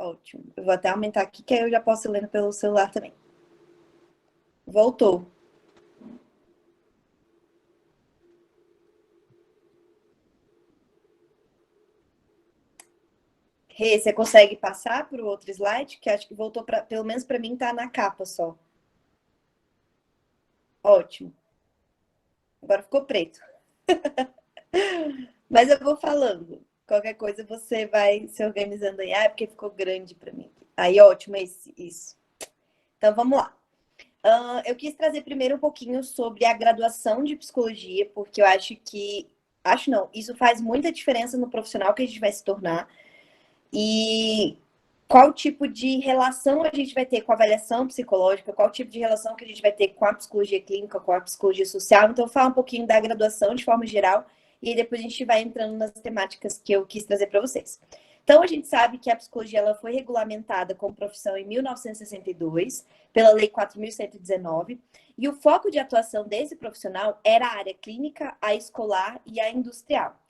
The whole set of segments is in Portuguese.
Ótimo. Eu vou até aumentar aqui, que aí eu já posso ir lendo pelo celular também. Voltou. Rê, você consegue passar para o outro slide? Que acho que voltou para, pelo menos para mim, tá na capa só. Ótimo. Agora ficou preto. Mas eu vou falando. Qualquer coisa você vai se organizando aí. Ah, é porque ficou grande para mim. Aí, ótimo, isso. Então, vamos lá. Eu quis trazer primeiro um pouquinho sobre a graduação de psicologia, porque eu acho que... Acho não, isso faz muita diferença no profissional que a gente vai se tornar. E qual tipo de relação a gente vai ter com a avaliação psicológica, qual tipo de relação que a gente vai ter com a psicologia clínica, com a psicologia social. Então, falar um pouquinho da graduação de forma geral e depois a gente vai entrando nas temáticas que eu quis trazer para vocês. Então, a gente sabe que a psicologia ela foi regulamentada como profissão em 1962, pela Lei 4.119, e o foco de atuação desse profissional era a área clínica, a escolar e a industrial.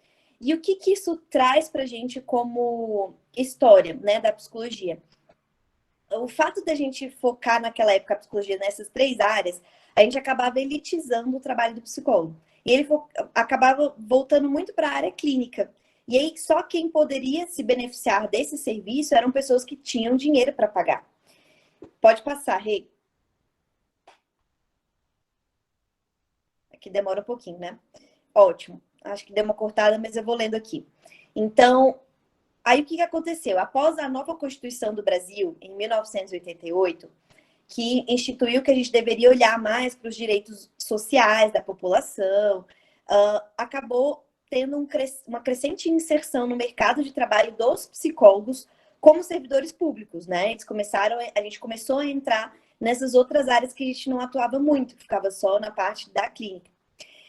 E o que isso traz para a gente como história, né, da psicologia? O fato da gente focar naquela época a psicologia nessas três áreas, a gente acabava elitizando o trabalho do psicólogo. E ele acabava voltando muito para a área clínica. E aí, só quem poderia se beneficiar desse serviço eram pessoas que tinham dinheiro para pagar. Pode passar, Rei. Aqui demora um pouquinho, né? Ótimo. Acho que deu uma cortada, mas eu vou lendo aqui. Então, aí o que aconteceu? Após a nova Constituição do Brasil, em 1988, que instituiu que a gente deveria olhar mais para os direitos sociais da população, acabou tendo uma crescente inserção no mercado de trabalho dos psicólogos como servidores públicos, né? A gente começou a entrar nessas outras áreas que a gente não atuava muito, ficava só na parte da clínica.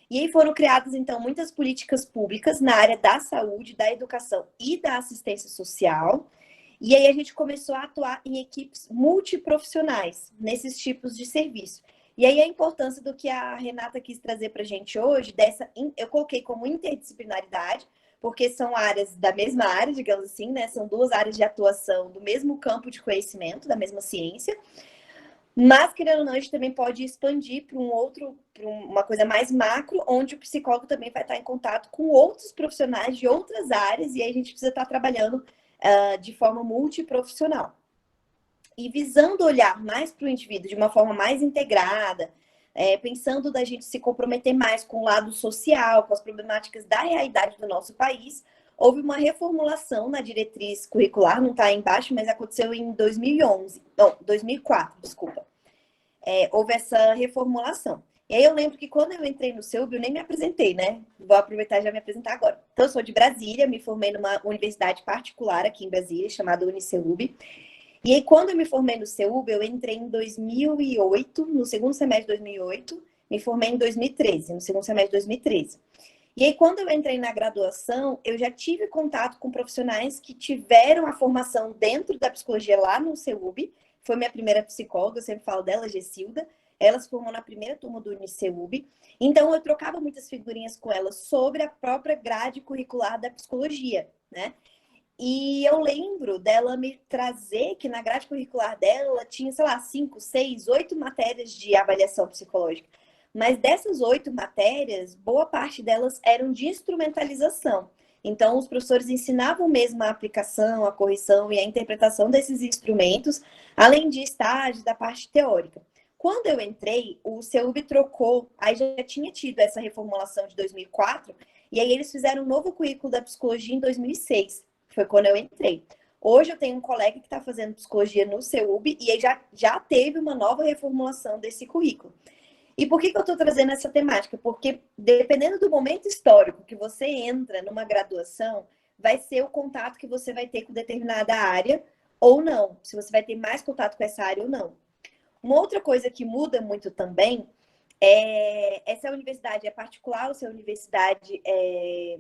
E aí foram criadas, então, muitas políticas públicas na área da saúde, da educação e da assistência social. E aí a gente começou a atuar em equipes multiprofissionais, nesses tipos de serviço. E aí a importância do que a Renata quis trazer para a gente hoje, eu coloquei como interdisciplinaridade, porque são áreas da mesma área, digamos assim, né? São duas áreas de atuação do mesmo campo de conhecimento, da mesma ciência. Mas, querendo ou não, a gente também pode expandir para uma coisa mais macro, onde o psicólogo também vai estar em contato com outros profissionais de outras áreas, e aí a gente precisa estar trabalhando de forma multiprofissional. E visando olhar mais para o indivíduo de uma forma mais integrada, pensando da gente se comprometer mais com o lado social, com as problemáticas da realidade do nosso país, houve uma reformulação na diretriz curricular, não está aí embaixo, mas aconteceu em 2004, desculpa. Houve essa reformulação. E aí eu lembro que quando eu entrei no CEUB, eu nem me apresentei, né? Vou aproveitar e já me apresentar agora. Então, eu sou de Brasília, me formei numa universidade particular aqui em Brasília, chamada UniCEUB. E aí, quando eu me formei no CEUB, eu entrei em 2008, no segundo semestre de 2008, me formei em 2013, no segundo semestre de 2013. E aí, quando eu entrei na graduação, eu já tive contato com profissionais que tiveram a formação dentro da psicologia lá no CEUB. Foi minha primeira psicóloga, eu sempre falo dela, Gessilda. Ela se formou na primeira turma do UniCEUB. Então, eu trocava muitas figurinhas com ela sobre a própria grade curricular da psicologia, né? E eu lembro dela me trazer que na grade curricular dela tinha, sei lá, 5, 6, 8 matérias de avaliação psicológica. Mas dessas 8 matérias, boa parte delas eram de instrumentalização. Então, os professores ensinavam mesmo a aplicação, a correção e a interpretação desses instrumentos, além de estágios da parte teórica. Quando eu entrei, o CEUB trocou, aí já tinha tido essa reformulação de 2004, e aí eles fizeram um novo currículo da psicologia em 2006. Foi quando eu entrei. Hoje eu tenho um colega que está fazendo psicologia no CEUB e aí já teve uma nova reformulação desse currículo. E por que eu estou trazendo essa temática? Porque dependendo do momento histórico que você entra numa graduação, vai ser o contato que você vai ter com determinada área ou não. Se você vai ter mais contato com essa área ou não. Uma outra coisa que muda muito também se a universidade é particular ou se a universidade é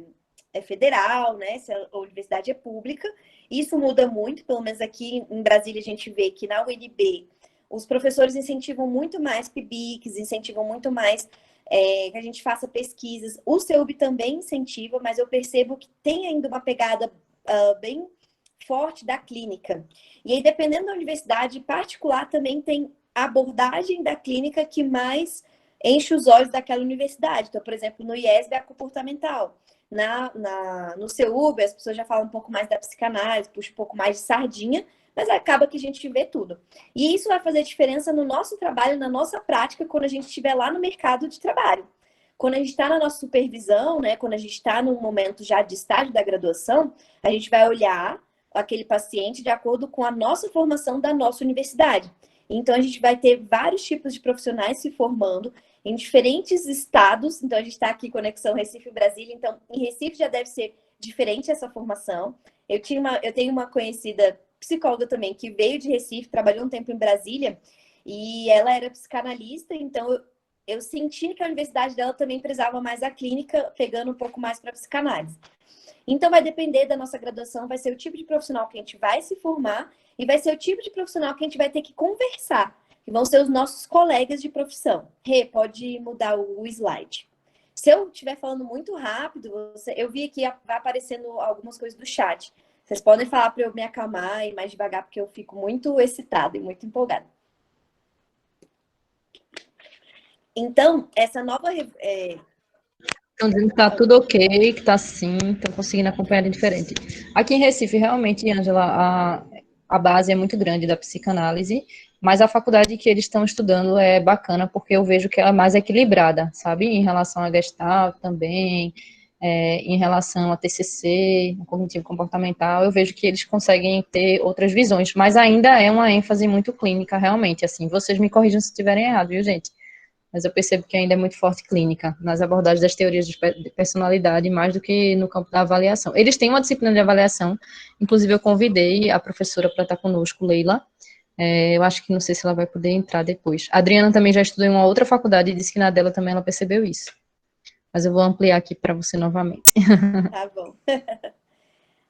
federal, né? Se a universidade é pública. Isso muda muito, pelo menos aqui em Brasília a gente vê que na UNB os professores incentivam muito mais PIBICs, incentivam muito mais que a gente faça pesquisas. O CEUB também incentiva, mas eu percebo que tem ainda uma pegada bem forte da clínica. E aí, dependendo da universidade particular, também tem a abordagem da clínica que mais enche os olhos daquela universidade. Então, por exemplo, no IESB é a comportamental. No CEUB, as pessoas já falam um pouco mais da psicanálise, puxa um pouco mais de sardinha, mas acaba que a gente vê tudo. E isso vai fazer diferença no nosso trabalho, na nossa prática, quando a gente estiver lá no mercado de trabalho. Quando a gente está na nossa supervisão, né, quando a gente está no momento já de estágio da graduação, a gente vai olhar aquele paciente de acordo com a nossa formação da nossa universidade. Então, a gente vai ter vários tipos de profissionais se formando em diferentes estados. Então, a gente está aqui, Conexão Recife-Brasília. Então, em Recife já deve ser diferente essa formação. Eu tenho uma conhecida psicóloga também, que veio de Recife, trabalhou um tempo em Brasília, e ela era psicanalista, então eu senti que a universidade dela também prezava mais a clínica, pegando um pouco mais para psicanálise. Então, vai depender da nossa graduação, vai ser o tipo de profissional que a gente vai se formar e vai ser o tipo de profissional que a gente vai ter que conversar, que vão ser os nossos colegas de profissão. Rê, pode mudar o slide. Se eu estiver falando muito rápido, eu vi aqui, vai aparecendo algumas coisas do chat. Vocês podem falar para eu me acalmar e mais devagar, porque eu fico muito excitada e muito empolgada. Então, essa nova... Estão dizendo que está tudo ok, que está sim, estão conseguindo acompanhar de diferente. Aqui em Recife, realmente, Ângela, a base é muito grande da psicanálise, mas a faculdade que eles estão estudando é bacana, porque eu vejo que ela é mais equilibrada, sabe? Em relação a Gestalt também, em relação a TCC, cognitivo comportamental, eu vejo que eles conseguem ter outras visões, mas ainda é uma ênfase muito clínica, realmente, assim. Vocês me corrijam se estiverem errado, viu, gente? Mas eu percebo que ainda é muito forte clínica, nas abordagens das teorias de personalidade, mais do que no campo da avaliação. Eles têm uma disciplina de avaliação, inclusive eu convidei a professora para estar conosco, Leila. Eu acho que não sei se ela vai poder entrar depois. A Adriana também já estudou em uma outra faculdade e disse que na dela também ela percebeu isso. Mas eu vou ampliar aqui para você novamente. Tá bom.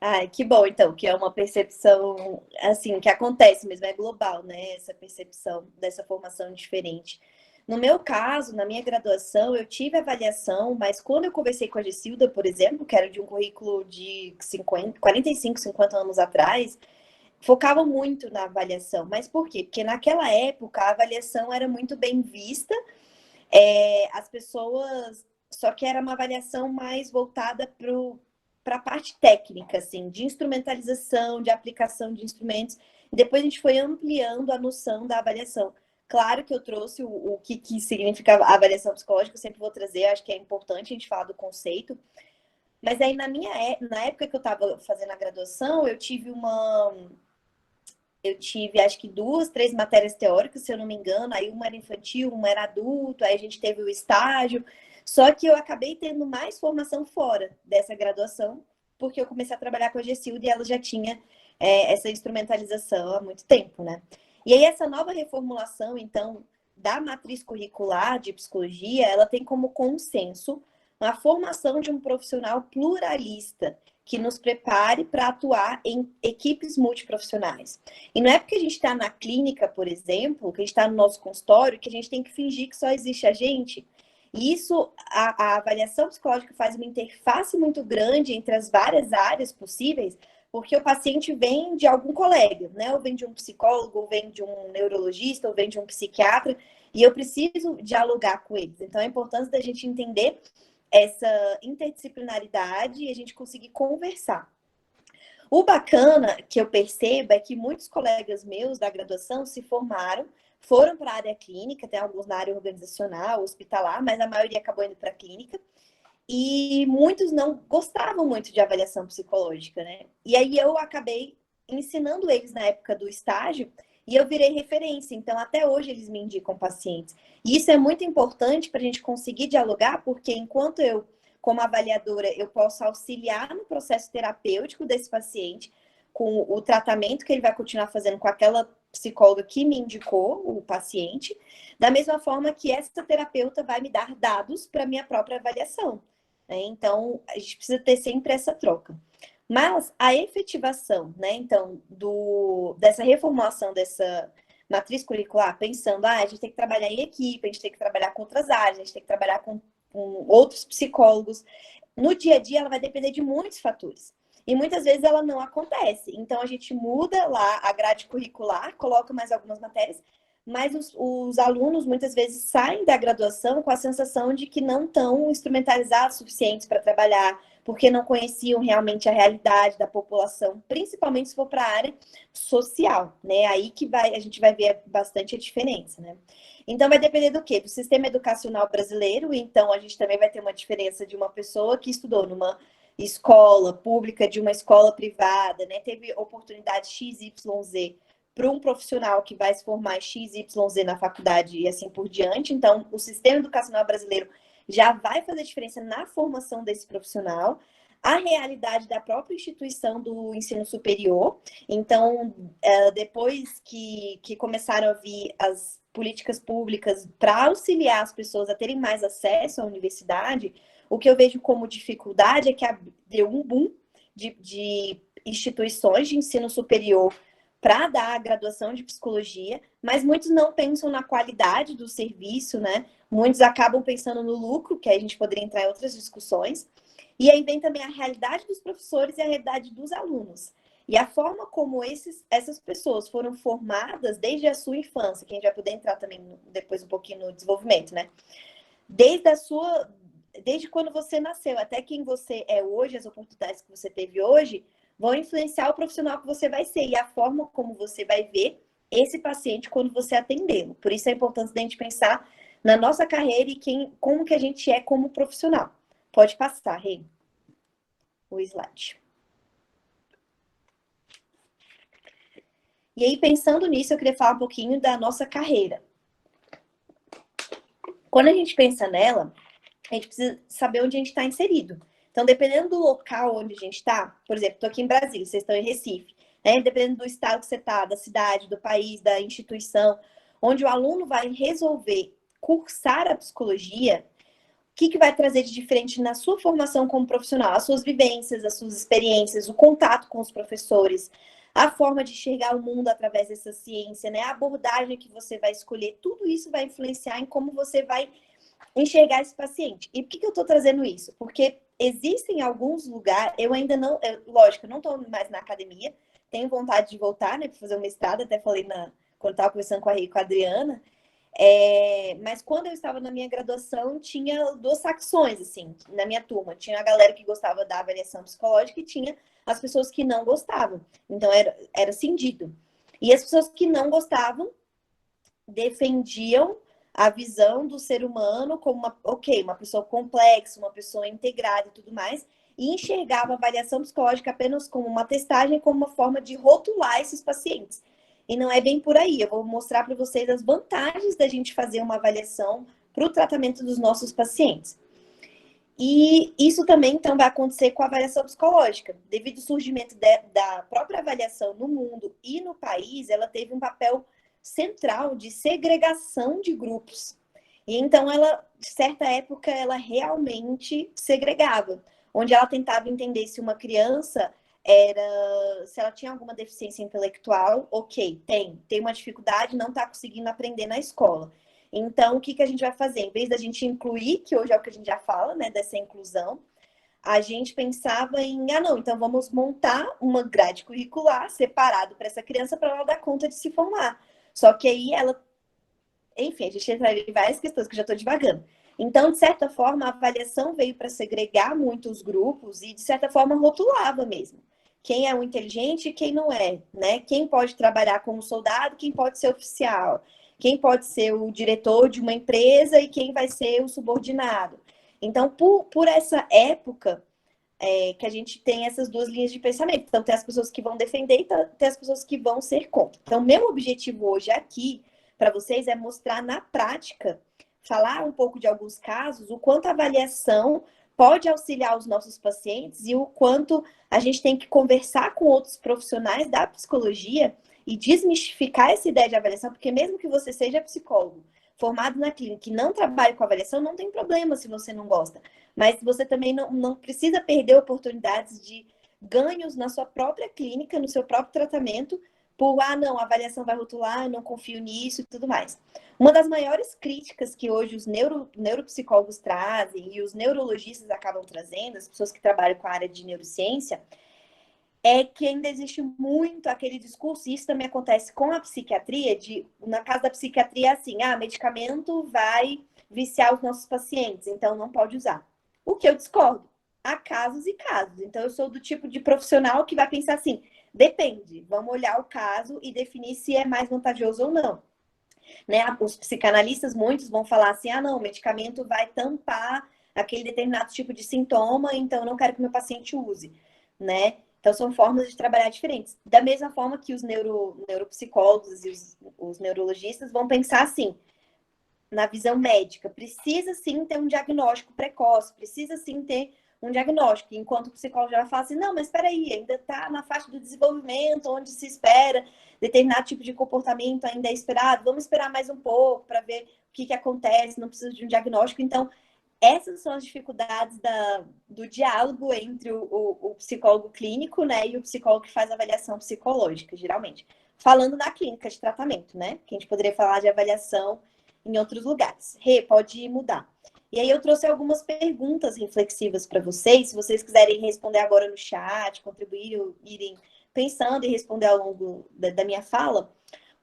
Ai, que bom, então, que é uma percepção, assim, que acontece mesmo, é global, né? Essa percepção dessa formação diferente. No meu caso, na minha graduação, eu tive avaliação, mas quando eu conversei com a Gessilda, por exemplo, que era de um currículo de 45, 50 anos atrás, focava muito na avaliação. Mas por quê? Porque naquela época a avaliação era muito bem vista, as pessoas. Só que era uma avaliação mais voltada para a parte técnica, assim, de instrumentalização, de aplicação de instrumentos. E depois a gente foi ampliando a noção da avaliação. Claro que eu trouxe o que significa avaliação psicológica, eu sempre vou trazer, acho que é importante a gente falar do conceito. Mas aí na época que eu estava fazendo a graduação, eu tive acho que 2, 3 matérias teóricas, se eu não me engano, aí uma era infantil, uma era adulto, aí a gente teve o estágio. Só que eu acabei tendo mais formação fora dessa graduação, porque eu comecei a trabalhar com a Gessilda e ela já tinha essa instrumentalização há muito tempo, né? E aí essa nova reformulação, então, da matriz curricular de psicologia, ela tem como consenso a formação de um profissional pluralista, que nos prepare para atuar em equipes multiprofissionais. E não é porque a gente está na clínica, por exemplo, que a gente está no nosso consultório, que a gente tem que fingir que só existe a gente. E isso, a avaliação psicológica faz uma interface muito grande entre as várias áreas possíveis, porque o paciente vem de algum colega, né? Ou vem de um psicólogo, ou vem de um neurologista, ou vem de um psiquiatra, e eu preciso dialogar com eles. Então, a importância da gente entender essa interdisciplinaridade e a gente conseguir conversar. O bacana que eu percebo é que muitos colegas meus da graduação se formaram, foram para a área clínica, tem alguns na área organizacional, hospitalar, mas a maioria acabou indo para a clínica. E muitos não gostavam muito de avaliação psicológica, né? E aí eu acabei ensinando eles na época do estágio e eu virei referência. Então, até hoje, eles me indicam pacientes. E isso é muito importante para a gente conseguir dialogar, porque enquanto eu, como avaliadora, eu posso auxiliar no processo terapêutico desse paciente, com o tratamento que ele vai continuar fazendo com aquela psicóloga que me indicou o paciente, da mesma forma que essa terapeuta vai me dar dados para minha própria avaliação. Né? Então, a gente precisa ter sempre essa troca. Mas a efetivação, né, então, dessa reformulação dessa matriz curricular, pensando, a gente tem que trabalhar em equipe, a gente tem que trabalhar com outras áreas, a gente tem que trabalhar com outros psicólogos. No dia a dia, ela vai depender de muitos fatores. e muitas vezes ela não acontece. Então, a gente muda lá a grade curricular, coloca mais algumas matérias, mas os alunos muitas vezes saem da graduação com a sensação de que não estão instrumentalizados o suficiente para trabalhar, porque não conheciam realmente a realidade da população, principalmente se for para a área social, né? Aí que a gente vai ver bastante a diferença, né? Então, vai depender do quê? Do sistema educacional brasileiro, então a gente também vai ter uma diferença de uma pessoa que estudou numa escola pública, de uma escola privada, né? Teve oportunidade XYZ para um profissional que vai se formar XYZ na faculdade e assim por diante. Então, o sistema educacional brasileiro já vai fazer diferença na formação desse profissional, a realidade da própria instituição do ensino superior. Então, depois que começaram a vir as políticas públicas para auxiliar as pessoas a terem mais acesso à universidade, o que eu vejo como dificuldade é que deu um boom de instituições de ensino superior para dar a graduação de psicologia, mas muitos não pensam na qualidade do serviço, né? Muitos acabam pensando no lucro, que aí a gente poderia entrar em outras discussões. E aí vem também a realidade dos professores e a realidade dos alunos. E a forma como essas pessoas foram formadas desde a sua infância, que a gente vai poder entrar também depois um pouquinho no desenvolvimento, né? Desde quando você nasceu até quem você é hoje, as oportunidades que você teve hoje, vão influenciar o profissional que você vai ser e a forma como você vai ver esse paciente quando você atendê-lo. Por isso a importância da gente pensar na nossa carreira e como que a gente é como profissional. Pode passar, Rei, o slide. E aí, pensando nisso, eu queria falar um pouquinho da nossa carreira. Quando a gente pensa nela, a gente precisa saber onde a gente está inserido. Então, dependendo do local onde a gente está, por exemplo, estou aqui em Brasília, vocês estão em Recife, né? Dependendo do estado que você está, da cidade, do país, da instituição, onde o aluno vai resolver cursar a psicologia, o que vai trazer de diferente na sua formação como profissional? As suas vivências, as suas experiências, o contato com os professores, a forma de enxergar o mundo através dessa ciência, né? A abordagem que você vai escolher, tudo isso vai influenciar em como você vai enxergar esse paciente. E por que eu estou trazendo isso? Porque existem alguns lugares, eu ainda não, lógico, eu não estou mais na academia, tenho vontade de voltar, né, para fazer um mestrado, até falei quando estava conversando com a Adriana, mas quando eu estava na minha graduação, tinha duas facções, assim, na minha turma. Tinha a galera que gostava da avaliação psicológica e tinha as pessoas que não gostavam. Então, era cindido. E as pessoas que não gostavam defendiam a visão do ser humano como uma pessoa complexa, uma pessoa integrada e tudo mais, e enxergava a avaliação psicológica apenas como uma testagem, como uma forma de rotular esses pacientes. E não é bem por aí. Eu vou mostrar para vocês as vantagens da gente fazer uma avaliação para o tratamento dos nossos pacientes. E isso também, então, vai acontecer com a avaliação psicológica. Devido ao surgimento da própria avaliação no mundo e no país, ela teve um papel central de segregação de grupos. E então, ela, de certa época, ela realmente segregava, onde ela tentava entender se uma criança se ela tinha alguma deficiência intelectual, ok, tem uma dificuldade, não está conseguindo aprender na escola. Então, o que a gente vai fazer? Em vez da gente incluir, que hoje é o que a gente já fala, né, dessa inclusão, a gente pensava em, não, então vamos montar uma grade curricular separado para essa criança para ela dar conta de se formar. Só que aí ela, enfim, a gente entraria em várias questões que eu já estou divagando. Então, de certa forma, a avaliação veio para segregar muito os grupos e, de certa forma, rotulava mesmo. Quem é o inteligente e quem não é, né? Quem pode trabalhar como soldado, quem pode ser oficial, quem pode ser o diretor de uma empresa e quem vai ser o subordinado. Então, por essa época, que a gente tem essas duas linhas de pensamento. Então, tem as pessoas que vão defender e tem as pessoas que vão ser contra. Então, meu objetivo hoje aqui, para vocês, é mostrar na prática, falar um pouco de alguns casos, o quanto a avaliação pode auxiliar os nossos pacientes e o quanto a gente tem que conversar com outros profissionais da psicologia e desmistificar essa ideia de avaliação, porque mesmo que você seja psicólogo, formado na clínica e não trabalhe com avaliação, não tem problema se você não gosta. Mas você também não precisa perder oportunidades de ganhos na sua própria clínica, no seu próprio tratamento, por, não, a avaliação vai rotular, eu não confio nisso e tudo mais. Uma das maiores críticas que hoje os neuropsicólogos trazem e os neurologistas acabam trazendo, as pessoas que trabalham com a área de neurociência, é que ainda existe muito aquele discurso, e isso também acontece com a psiquiatria, na casa da psiquiatria, assim, medicamento vai viciar os nossos pacientes, então não pode usar. O que eu discordo. Há casos e casos. Então, eu sou do tipo de profissional que vai pensar assim, depende, vamos olhar o caso e definir se é mais vantajoso ou não. Né? Os psicanalistas, muitos vão falar assim, não, o medicamento vai tampar aquele determinado tipo de sintoma, então eu não quero que meu paciente use, né? Então, são formas de trabalhar diferentes. Da mesma forma que os neuropsicólogos e os neurologistas vão pensar assim, na visão médica, precisa sim ter um diagnóstico precoce, precisa sim ter um diagnóstico, enquanto o psicólogo já fala assim, não, mas espera aí, ainda está na faixa do desenvolvimento, onde se espera determinado tipo de comportamento ainda é esperado, vamos esperar mais um pouco para ver o que acontece, não precisa de um diagnóstico. Então, essas são as dificuldades do diálogo entre o psicólogo clínico, né, e o psicólogo que faz avaliação psicológica, geralmente. Falando na clínica de tratamento, né, que a gente poderia falar de avaliação em outros lugares. Rê, pode mudar. E aí eu trouxe algumas perguntas reflexivas para vocês, se vocês quiserem responder agora no chat, contribuir, ou irem pensando e responder ao longo da minha fala.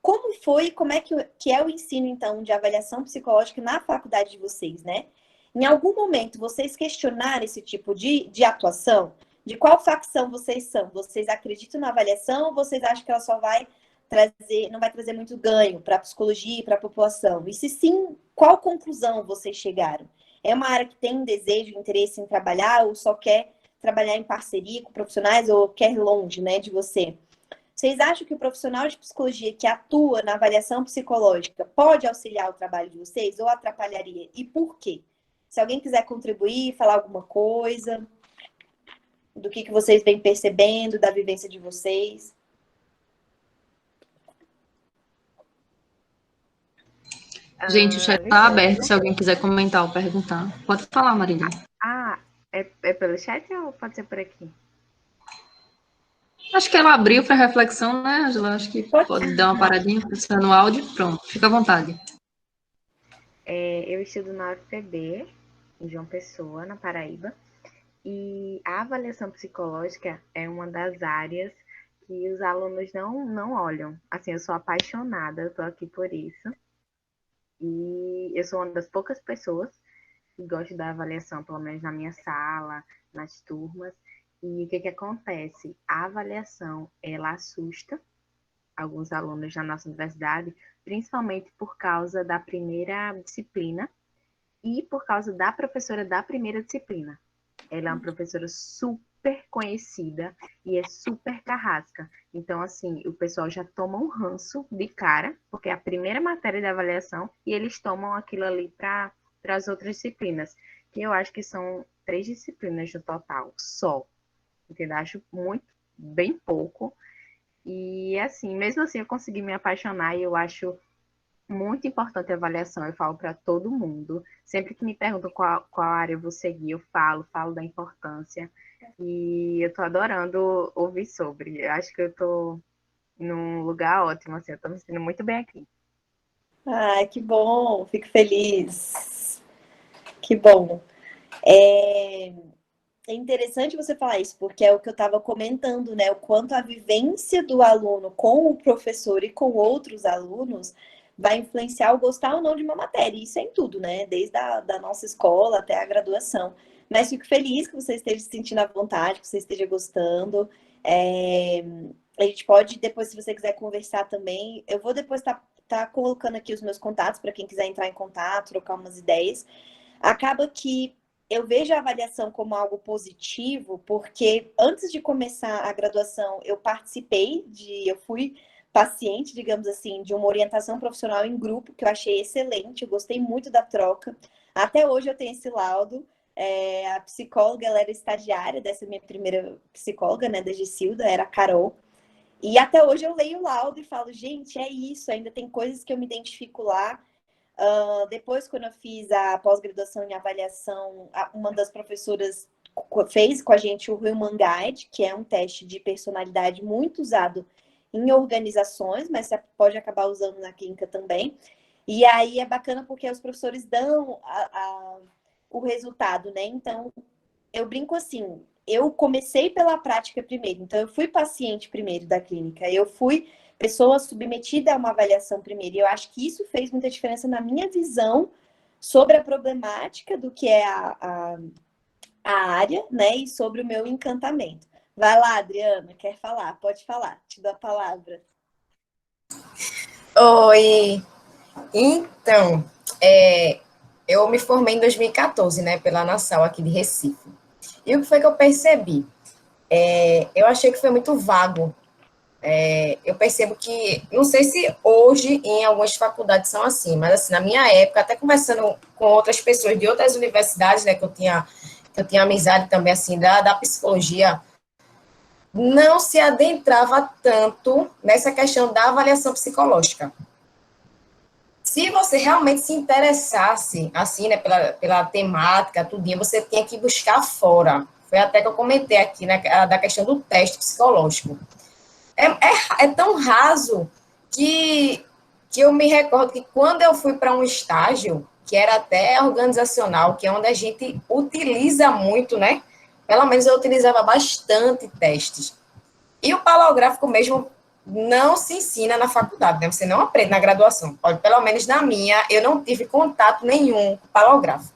Como foi, como é que é o ensino, então, de avaliação psicológica na faculdade de vocês, né? Em algum momento, vocês questionaram esse tipo de atuação? De qual facção vocês são? Vocês acreditam na avaliação ou vocês acham que ela só vai trazer, não vai trazer muito ganho para a psicologia e para a população? E se sim, qual conclusão vocês chegaram? É uma área que tem desejo, interesse em trabalhar ou só quer trabalhar em parceria com profissionais ou quer longe, né, de você? Vocês acham que o profissional de psicologia que atua na avaliação psicológica pode auxiliar o trabalho de vocês ou atrapalharia? E por quê? Se alguém quiser contribuir, falar alguma coisa do que vocês vêm percebendo, da vivência de vocês. Gente, o chat está aberto, se alguém quiser comentar ou perguntar. Pode falar, Marília. É pelo chat ou pode ser por aqui? Acho que ela abriu para reflexão, né, Angela? Acho que pode dar uma paradinha, pensando no áudio. Pronto, fica à vontade. Eu estudo na UFPB, em João Pessoa, na Paraíba, e a avaliação psicológica é uma das áreas que os alunos não olham. Assim, eu sou apaixonada, eu tô aqui por isso. E eu sou uma das poucas pessoas que gosto da avaliação, pelo menos na minha sala, nas turmas. E o que acontece? A avaliação, ela assusta alguns alunos na nossa universidade, principalmente por causa da primeira disciplina e por causa da professora da primeira disciplina. Ela é uma professora super conhecida e é super carrasca. Então, assim, o pessoal já toma um ranço de cara, porque é a primeira matéria de avaliação, e eles tomam aquilo ali para as outras disciplinas, que eu acho que são 3 disciplinas no total, só. Entendeu? Acho muito, bem pouco. E, assim, mesmo assim, eu consegui me apaixonar e eu acho muito importante a avaliação, eu falo para todo mundo. Sempre que me perguntam qual área eu vou seguir, eu falo da importância. E eu tô adorando ouvir sobre. Eu acho que eu tô num lugar ótimo, assim, eu tô me sentindo muito bem aqui. Ai, que bom, fico feliz. Que bom. É interessante você falar isso, porque é o que eu estava comentando, né? O quanto a vivência do aluno com o professor e com outros alunos vai influenciar o gostar ou não de uma matéria. Isso é em tudo, né? Desde da nossa escola até a graduação. Mas fico feliz que você esteja se sentindo à vontade, que você esteja gostando. A gente pode, depois, se você quiser conversar também, eu vou depois tá colocando aqui os meus contatos para quem quiser entrar em contato, trocar umas ideias. Acaba que eu vejo a avaliação como algo positivo, porque antes de começar a graduação, eu fui paciente, digamos assim, de uma orientação profissional em grupo, que eu achei excelente, eu gostei muito da troca. Até hoje eu tenho esse laudo. A psicóloga, ela era estagiária dessa minha primeira psicóloga, né, da Gisilda, era a Carol. E até hoje eu leio o laudo e falo, gente, é isso, ainda tem coisas que eu me identifico lá. Depois, quando eu fiz a pós-graduação em avaliação, uma das professoras fez com a gente o Human Guide, que é um teste de personalidade muito usado em organizações, mas você pode acabar usando na clínica também. E aí é bacana porque os professores dão o resultado, né? Então, eu brinco assim, eu comecei pela prática primeiro. Então, eu fui paciente primeiro da clínica. Eu fui pessoa submetida a uma avaliação primeiro. E eu acho que isso fez muita diferença na minha visão sobre a problemática do que é a área, né? E sobre o meu encantamento. Vai lá, Adriana, quer falar? Pode falar, te dou a palavra. Oi, então, eu me formei em 2014, né, pela Nassau, aqui de Recife. E o que foi que eu percebi? Eu achei que foi muito vago. Eu percebo que, não sei se hoje em algumas faculdades são assim, mas assim, na minha época, até conversando com outras pessoas de outras universidades, né, que eu tinha amizade também, assim, da psicologia, não se adentrava tanto nessa questão da avaliação psicológica. Se você realmente se interessasse, assim, né, pela temática, tudinho, você tinha que buscar fora. Foi até que eu comentei aqui, né, da questão do teste psicológico. É tão raso que eu me recordo que quando eu fui para um estágio, que era até organizacional, que é onde a gente utiliza muito, né? Pelo menos eu utilizava bastante testes. E o palográfico mesmo não se ensina na faculdade, né? Você não aprende na graduação. Olha, pelo menos na minha, eu não tive contato nenhum com palográfico.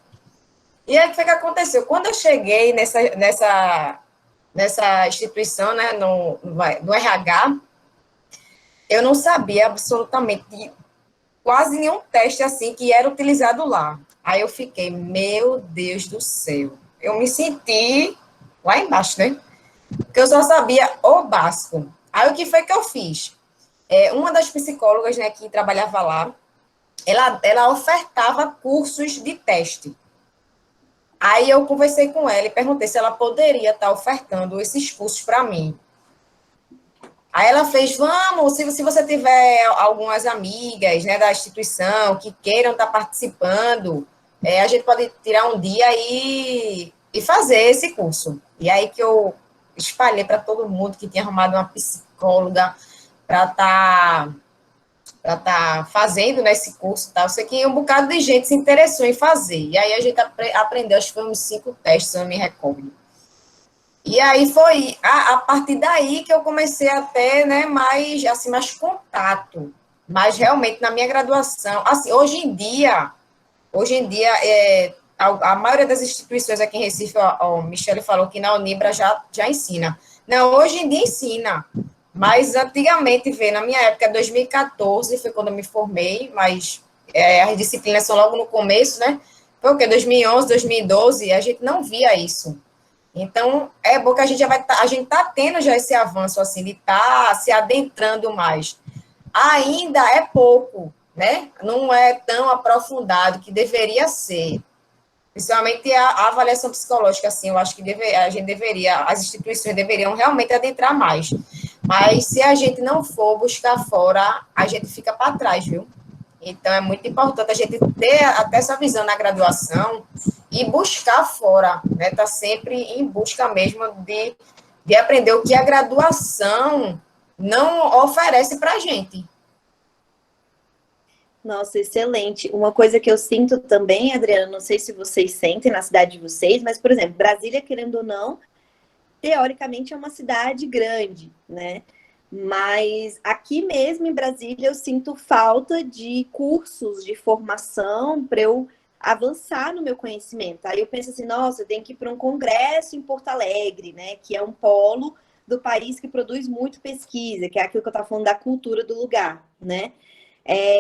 E aí, o que foi que aconteceu? Quando eu cheguei nessa instituição, né, no RH, eu não sabia absolutamente de quase nenhum teste assim que era utilizado lá. Aí eu fiquei, meu Deus do céu. Eu me senti lá embaixo, né? Porque eu só sabia o básico. Aí o que foi que eu fiz? Uma das psicólogas, né, que trabalhava lá, ela ofertava cursos de teste. Aí eu conversei com ela e perguntei se ela poderia estar ofertando esses cursos para mim. Aí ela fez, vamos, se você tiver algumas amigas, né, da instituição que queiram estar participando, a gente pode tirar um dia e fazer esse curso. E aí que eu espalhei para todo mundo que tinha arrumado uma psicóloga para estar fazendo, né, esse curso. Tá? Eu sei que um bocado de gente se interessou em fazer. E aí a gente aprendeu, acho que foi uns 5 testes, se eu não me recordo. E aí foi a partir daí que eu comecei a ter, né, mais contato. Mas realmente na minha graduação, assim, hoje em dia a maioria das instituições aqui em Recife, o Michele falou que na Unibra já ensina. Não, hoje em dia ensina. Mas antigamente, na minha época, 2014, foi quando eu me formei, mas as disciplinas são logo no começo, né? Foi o quê? 2011, 2012, a gente não via isso. Então, é bom que a gente a gente está tendo já esse avanço, assim, de estar se adentrando mais. Ainda é pouco, né? Não é tão aprofundado que deveria ser. Principalmente a avaliação psicológica, assim, eu acho que as instituições deveriam realmente adentrar mais. Mas se a gente não for buscar fora, a gente fica para trás, viu? Então, é muito importante a gente ter até essa visão na graduação e buscar fora, né? Tá sempre em busca mesmo de aprender o que a graduação não oferece para a gente. Nossa, excelente. Uma coisa que eu sinto também, Adriana, não sei se vocês sentem na cidade de vocês, mas, por exemplo, Brasília, querendo ou não, teoricamente é uma cidade grande, né? Mas aqui mesmo em Brasília eu sinto falta de cursos de formação para eu avançar no meu conhecimento. Aí eu penso assim, nossa, eu tenho que ir para um congresso em Porto Alegre, né? Que é um polo do país que produz muito pesquisa, que é aquilo que eu estava falando da cultura do lugar, né?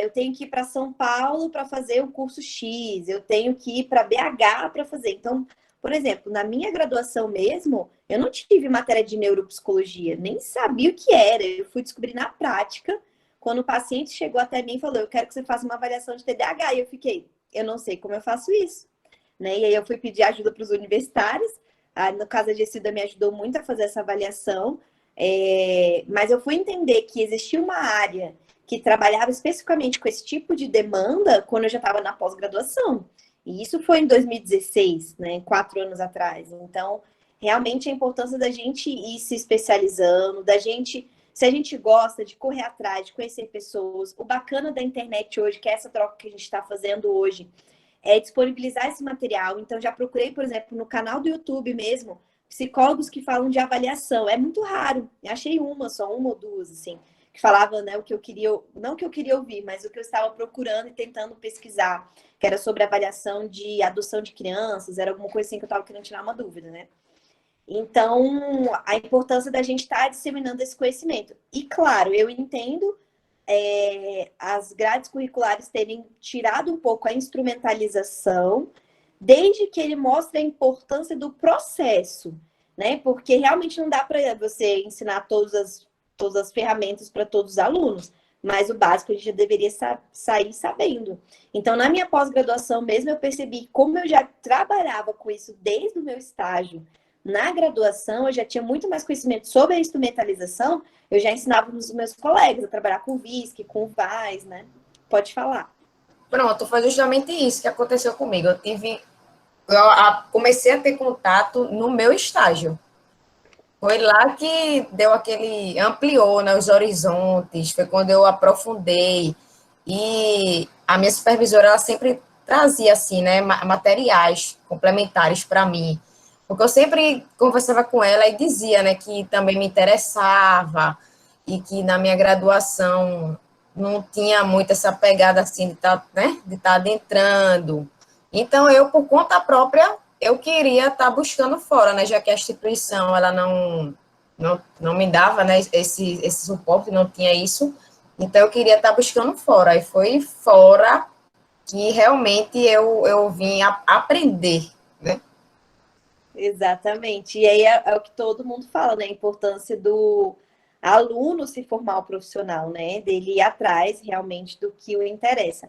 Eu tenho que ir para São Paulo para fazer o curso X, eu tenho que ir para BH para fazer. Então, por exemplo, na minha graduação mesmo, eu não tive matéria de neuropsicologia, nem sabia o que era. Eu fui descobrir na prática, quando o paciente chegou até mim e falou: eu quero que você faça uma avaliação de TDAH. E eu fiquei, eu não sei como eu faço isso. Né? E aí eu fui pedir ajuda para os universitários. No caso, a Gessida me ajudou muito a fazer essa avaliação. Mas eu fui entender que existia uma área que trabalhava especificamente com esse tipo de demanda quando eu já estava na pós-graduação. E isso foi em 2016, né, 4 anos atrás. Então, realmente a importância da gente ir se especializando, se a gente gosta de correr atrás, de conhecer pessoas. O bacana da internet hoje, que é essa troca que a gente está fazendo hoje, é disponibilizar esse material. Então, já procurei, por exemplo, no canal do YouTube mesmo, psicólogos que falam de avaliação. É muito raro. Eu achei só uma ou duas, assim, que falava, né, o que eu queria, não o que eu queria ouvir, mas o que eu estava procurando e tentando pesquisar, que era sobre avaliação de adoção de crianças, era alguma coisa assim que eu estava querendo tirar uma dúvida, né? Então, a importância da gente estar disseminando esse conhecimento. E, claro, eu entendo as grades curriculares terem tirado um pouco a instrumentalização, desde que ele mostre a importância do processo, né? Porque realmente não dá para você ensinar todas as ferramentas para todos os alunos, mas o básico a gente já deveria sair sabendo. Então, na minha pós-graduação mesmo, eu percebi como eu já trabalhava com isso desde o meu estágio. Na graduação, eu já tinha muito mais conhecimento sobre a instrumentalização, eu já ensinava os meus colegas a trabalhar com VISC, com VAIS, né? Pode falar. Pronto, foi justamente isso que aconteceu comigo. Comecei a ter contato no meu estágio. Foi lá que ampliou, né, os horizontes, foi quando eu aprofundei. E a minha supervisora, ela sempre trazia, assim, né, materiais complementares para mim. Porque eu sempre conversava com ela e dizia, né, que também me interessava e que na minha graduação não tinha muito essa pegada, assim, de estar, né, de estar adentrando. Então, eu, por conta própria, eu queria estar buscando fora, né, já que a instituição, ela não me dava, né, esse suporte, não tinha isso, então eu queria estar buscando fora, e foi fora que realmente eu vim aprender, né. Exatamente. E aí é o que todo mundo fala, né? A importância do aluno se formar o profissional, né? Dele ir atrás realmente do que o interessa.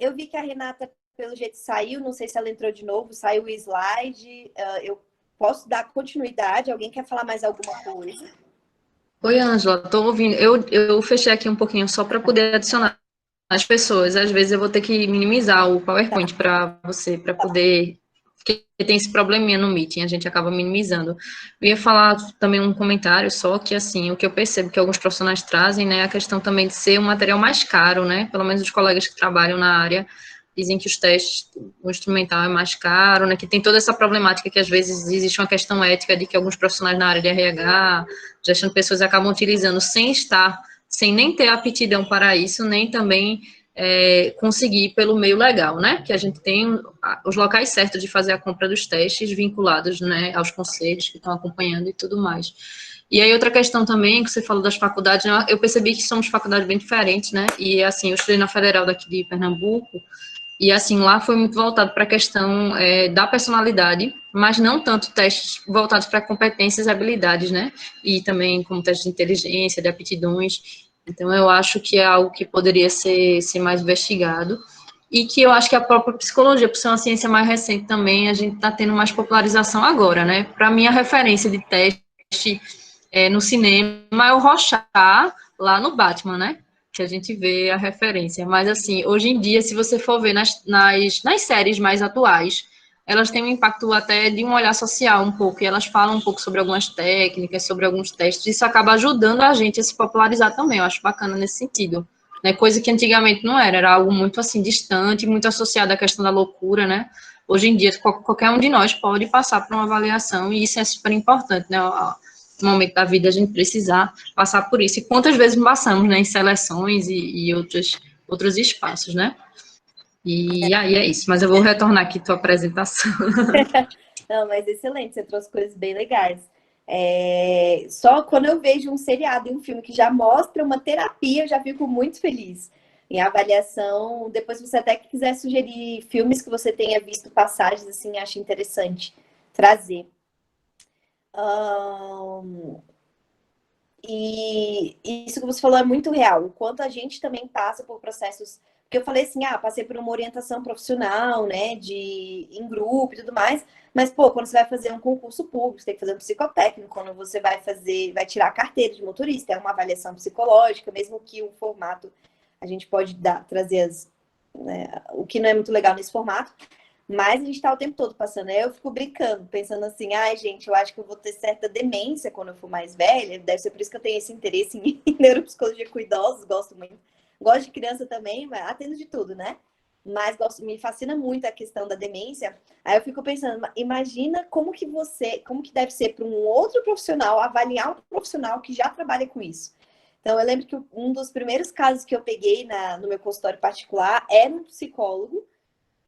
Eu vi que a Renata, pelo jeito, saiu, não sei se ela entrou de novo, saiu o slide. Eu posso dar continuidade? Alguém quer falar mais alguma coisa? Oi, Ângela, estou ouvindo. Eu fechei aqui um pouquinho só para poder adicionar as pessoas. Às vezes eu vou ter que minimizar o PowerPoint para você, para poder. Porque tem esse probleminha no Meeting, a gente acaba minimizando. Eu ia falar também um comentário, só que, assim, o que eu percebo que alguns profissionais trazem, né, a questão também de ser um material mais caro, né, pelo menos os colegas que trabalham na área dizem que os testes, o instrumental é mais caro, né, que tem toda essa problemática que, às vezes, existe uma questão ética de que alguns profissionais na área de RH, gestão de pessoas, acabam utilizando sem nem ter aptidão para isso, nem também conseguir pelo meio legal, né? Que a gente tem os locais certos de fazer a compra dos testes vinculados, né, aos conselhos que estão acompanhando e tudo mais. E aí outra questão também, que você falou das faculdades, eu percebi que somos faculdades bem diferentes, né? E assim, eu estudei na Federal daqui de Pernambuco, e assim, lá foi muito voltado para a questão da personalidade, mas não tanto testes voltados para competências e habilidades, né? E também como testes de inteligência, de aptidões. Então, eu acho que é algo que poderia ser mais investigado. E que eu acho que a própria psicologia, por ser uma ciência mais recente também, a gente está tendo mais popularização agora, né? Para mim, a referência de teste no cinema é o Rorschach, lá no Batman, né? Que a gente vê a referência. Mas, assim, hoje em dia, se você for ver nas séries mais atuais, elas têm um impacto até de um olhar social um pouco, e elas falam um pouco sobre algumas técnicas, sobre alguns testes, isso acaba ajudando a gente a se popularizar também, eu acho bacana nesse sentido. Né? Coisa que antigamente não era algo muito, assim, distante, muito associado à questão da loucura, né? Hoje em dia, qualquer um de nós pode passar por uma avaliação, e isso é super importante, né? No momento da vida a gente precisar passar por isso. E quantas vezes passamos, né, em seleções e outros espaços, né? E aí é isso. Mas eu vou retornar aqui tua apresentação. Não, mas excelente, você trouxe coisas bem legais. Só quando eu vejo um seriado e um filme que já mostra uma terapia, eu já fico muito feliz. Em avaliação, depois se você até quiser sugerir filmes que você tenha visto passagens, assim, acho interessante trazer. E isso que você falou é muito real. O quanto a gente também passa por processos. Porque eu falei assim, passei por uma orientação profissional, né, em grupo e tudo mais. Mas, pô, quando você vai fazer um concurso público, você tem que fazer um psicotécnico. Quando você vai tirar a carteira de motorista, é uma avaliação psicológica, mesmo que o formato a gente pode trazer né, o que não é muito legal nesse formato. Mas a gente tá o tempo todo passando. Aí eu fico brincando, pensando assim, ai, gente, eu acho que eu vou ter certa demência quando eu for mais velha. Deve ser por isso que eu tenho esse interesse em neuropsicologia com idosos, gosto muito. Gosto de criança também, mas atendo de tudo, né? mas me fascina muito a questão da demência. Aí eu fico pensando, imagina como que deve ser para um outro profissional avaliar um profissional que já trabalha com isso. Então, eu lembro que um dos primeiros casos que eu peguei no meu consultório particular era um psicólogo,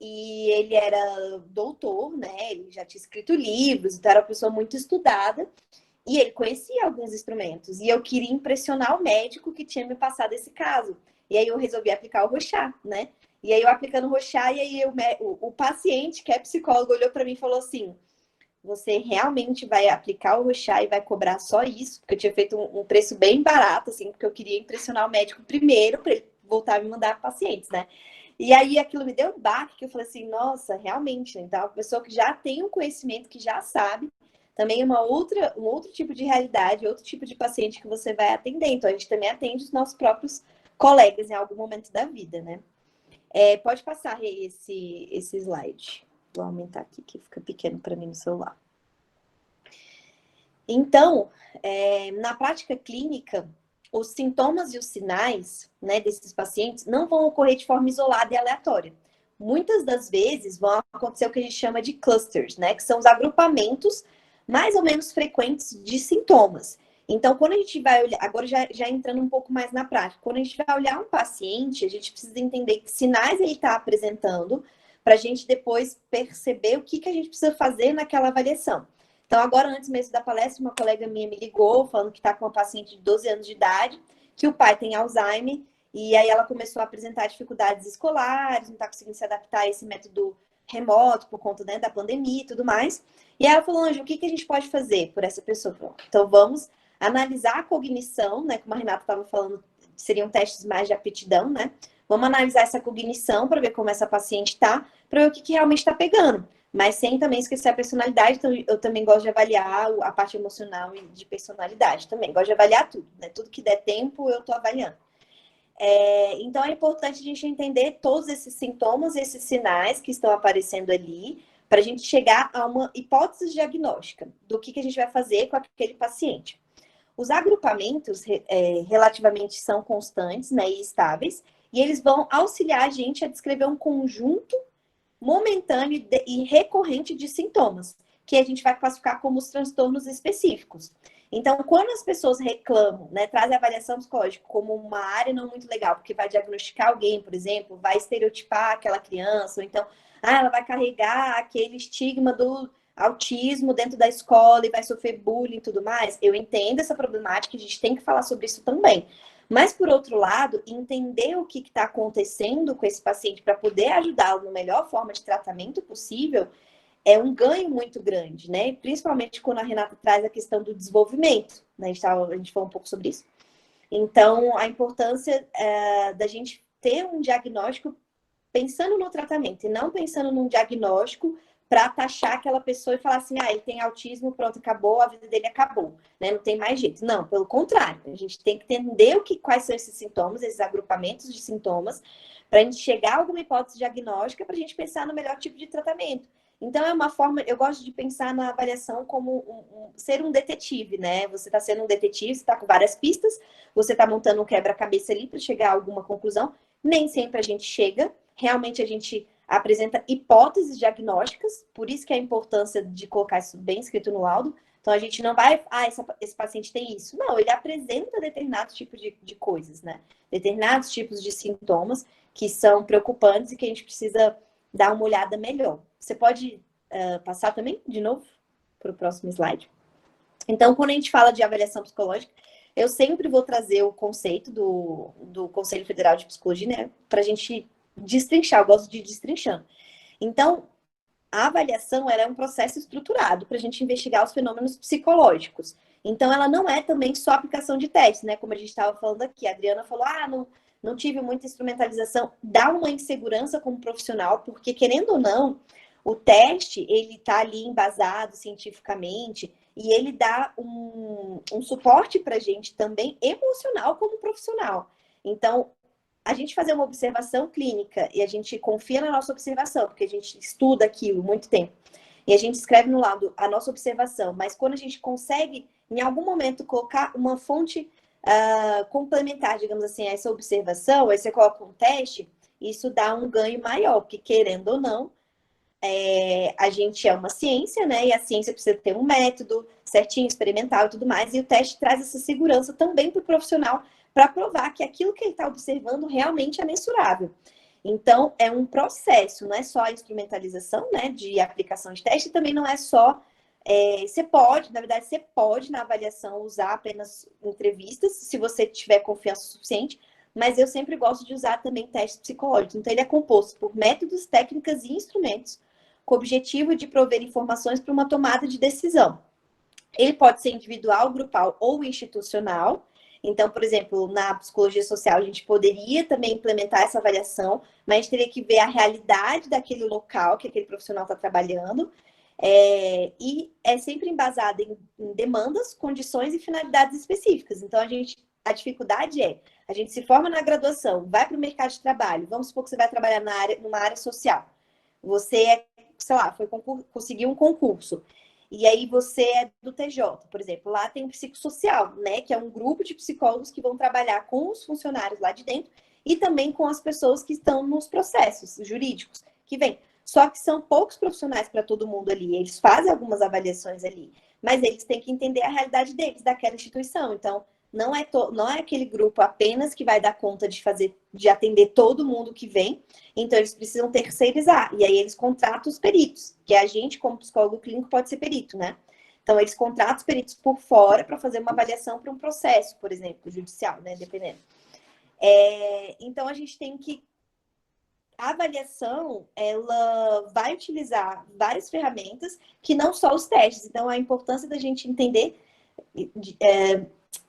e ele era doutor, né? Ele já tinha escrito livros, então era uma pessoa muito estudada, e ele conhecia alguns instrumentos, e eu queria impressionar o médico que tinha me passado esse caso. E aí eu resolvi aplicar o Rorschach, né? E aí eu aplicando o Rorschach, e aí o paciente, que é psicólogo, olhou para mim e falou assim: você realmente vai aplicar o Rorschach e vai cobrar só isso? Porque eu tinha feito um preço bem barato, assim, porque eu queria impressionar o médico primeiro, para ele voltar a me mandar pacientes, né? E aí aquilo me deu um baque, que eu falei assim, nossa, realmente, né? Então, a pessoa que já tem um conhecimento, que já sabe, também é um outro tipo de realidade, outro tipo de paciente que você vai atender. Então, a gente também atende os nossos próprios colegas em algum momento da vida, né? Pode passar esse slide. Vou aumentar aqui, que fica pequeno para mim no celular. Então, na prática clínica, os sintomas e os sinais, né, desses pacientes não vão ocorrer de forma isolada e aleatória. Muitas das vezes vão acontecer o que a gente chama de clusters, né, que são os agrupamentos mais ou menos frequentes de sintomas. Então, quando a gente vai olhar, agora já entrando um pouco mais na prática, quando a gente vai olhar um paciente, a gente precisa entender que sinais ele está apresentando, para a gente depois perceber o que a gente precisa fazer naquela avaliação. Então, agora, antes mesmo da palestra, uma colega minha me ligou, falando que está com uma paciente de 12 anos de idade, que o pai tem Alzheimer, e aí ela começou a apresentar dificuldades escolares, não está conseguindo se adaptar a esse método remoto, por conta, né, da pandemia e tudo mais. E aí ela falou, Ângela, o que a gente pode fazer por essa pessoa? Então, vamos analisar a cognição, né, como a Renata estava falando, seriam testes mais de aptidão, né? Vamos analisar essa cognição para ver como essa paciente está, para ver o que realmente está pegando. Mas sem também esquecer a personalidade, então eu também gosto de avaliar a parte emocional e de personalidade também. Gosto de avaliar tudo, né? Tudo que der tempo, eu estou avaliando. Então, é importante a gente entender todos esses sintomas, esses sinais que estão aparecendo ali, para a gente chegar a uma hipótese diagnóstica do que a gente vai fazer com aquele paciente. Os agrupamentos relativamente são constantes, né, e estáveis, e eles vão auxiliar a gente a descrever um conjunto momentâneo e recorrente de sintomas, que a gente vai classificar como os transtornos específicos. Então, quando as pessoas reclamam, né, trazem a avaliação psicológica como uma área não muito legal, porque vai diagnosticar alguém, por exemplo, vai estereotipar aquela criança, ou então, ela vai carregar aquele estigma do autismo dentro da escola e vai sofrer bullying e tudo mais, eu entendo essa problemática, a gente tem que falar sobre isso também. Mas, por outro lado, entender o que está acontecendo com esse paciente para poder ajudá-lo na melhor forma de tratamento possível é um ganho muito grande, né? Principalmente quando a Renata traz a questão do desenvolvimento, né? A gente falou um pouco sobre isso. Então, a importância da gente ter um diagnóstico pensando no tratamento e não pensando num diagnóstico para taxar aquela pessoa e falar assim, ele tem autismo, pronto, acabou, a vida dele acabou, né? Não tem mais jeito. Não, pelo contrário, a gente tem que entender quais são esses sintomas, esses agrupamentos de sintomas, para a gente chegar a alguma hipótese diagnóstica, para a gente pensar no melhor tipo de tratamento. Então, é uma forma, eu gosto de pensar na avaliação como ser um detetive, né? Você está sendo um detetive, você está com várias pistas, você está montando um quebra-cabeça ali para chegar a alguma conclusão. Nem sempre a gente chega, realmente a gente apresenta hipóteses diagnósticas, por isso que a importância de colocar isso bem escrito no laudo. Então, a gente não vai, esse paciente tem isso. Não, ele apresenta determinados tipos de coisas, né? Determinados tipos de sintomas que são preocupantes e que a gente precisa dar uma olhada melhor. Você pode passar também, de novo, para o próximo slide? Então, quando a gente fala de avaliação psicológica, eu sempre vou trazer o conceito do Conselho Federal de Psicologia, né? Para a gente destrinchar, eu gosto de ir destrinchando. Então, a avaliação ela é um processo estruturado para a gente investigar os fenômenos psicológicos. Então, ela não é também só aplicação de testes, né? Como a gente estava falando aqui. A Adriana falou, não tive muita instrumentalização. Dá uma insegurança como profissional, porque, querendo ou não, o teste, ele está ali embasado cientificamente e ele dá um suporte para a gente também emocional como profissional. Então, a gente fazer uma observação clínica e a gente confia na nossa observação, porque a gente estuda aquilo muito tempo, e a gente escreve no lado a nossa observação, mas quando a gente consegue, em algum momento, colocar uma fonte complementar, digamos assim, a essa observação, aí você coloca um teste, isso dá um ganho maior, porque querendo ou não, a gente é uma ciência, né? E a ciência precisa ter um método certinho, experimental e tudo mais. E o teste traz essa segurança também para o profissional para provar que aquilo que ele está observando realmente é mensurável. Então, é um processo, não é só a instrumentalização, né, de aplicação de teste, também não é só... você pode, na verdade, você pode, na avaliação, usar apenas entrevistas, se você tiver confiança suficiente, mas eu sempre gosto de usar também testes psicológicos. Então, ele é composto por métodos, técnicas e instrumentos, com o objetivo de prover informações para uma tomada de decisão. Ele pode ser individual, grupal ou institucional. Então, por exemplo, na psicologia social, a gente poderia também implementar essa avaliação, mas a gente teria que ver a realidade daquele local que aquele profissional está trabalhando. E é sempre embasada em demandas, condições e finalidades específicas. Então, a dificuldade a gente se forma na graduação, vai para o mercado de trabalho, vamos supor que você vai trabalhar numa área social. Você sei lá, conseguiu um concurso. E aí você é do TJ, por exemplo. Lá tem o psicossocial, né? Que é um grupo de psicólogos que vão trabalhar com os funcionários lá de dentro e também com as pessoas que estão nos processos jurídicos que vêm. Só que são poucos profissionais para todo mundo ali. Eles fazem algumas avaliações ali, mas eles têm que entender a realidade deles, daquela instituição. Então, não é aquele grupo apenas que vai dar conta de atender todo mundo que vem. Então, eles precisam terceirizar. E aí, eles contratam os peritos, que a gente, como psicólogo clínico, pode ser perito, né? Então, eles contratam os peritos por fora para fazer uma avaliação para um processo, por exemplo, judicial, né? Dependendo. Então, a gente tem que... A avaliação, ela vai utilizar várias ferramentas, que não só os testes. Então, a importância da gente entender...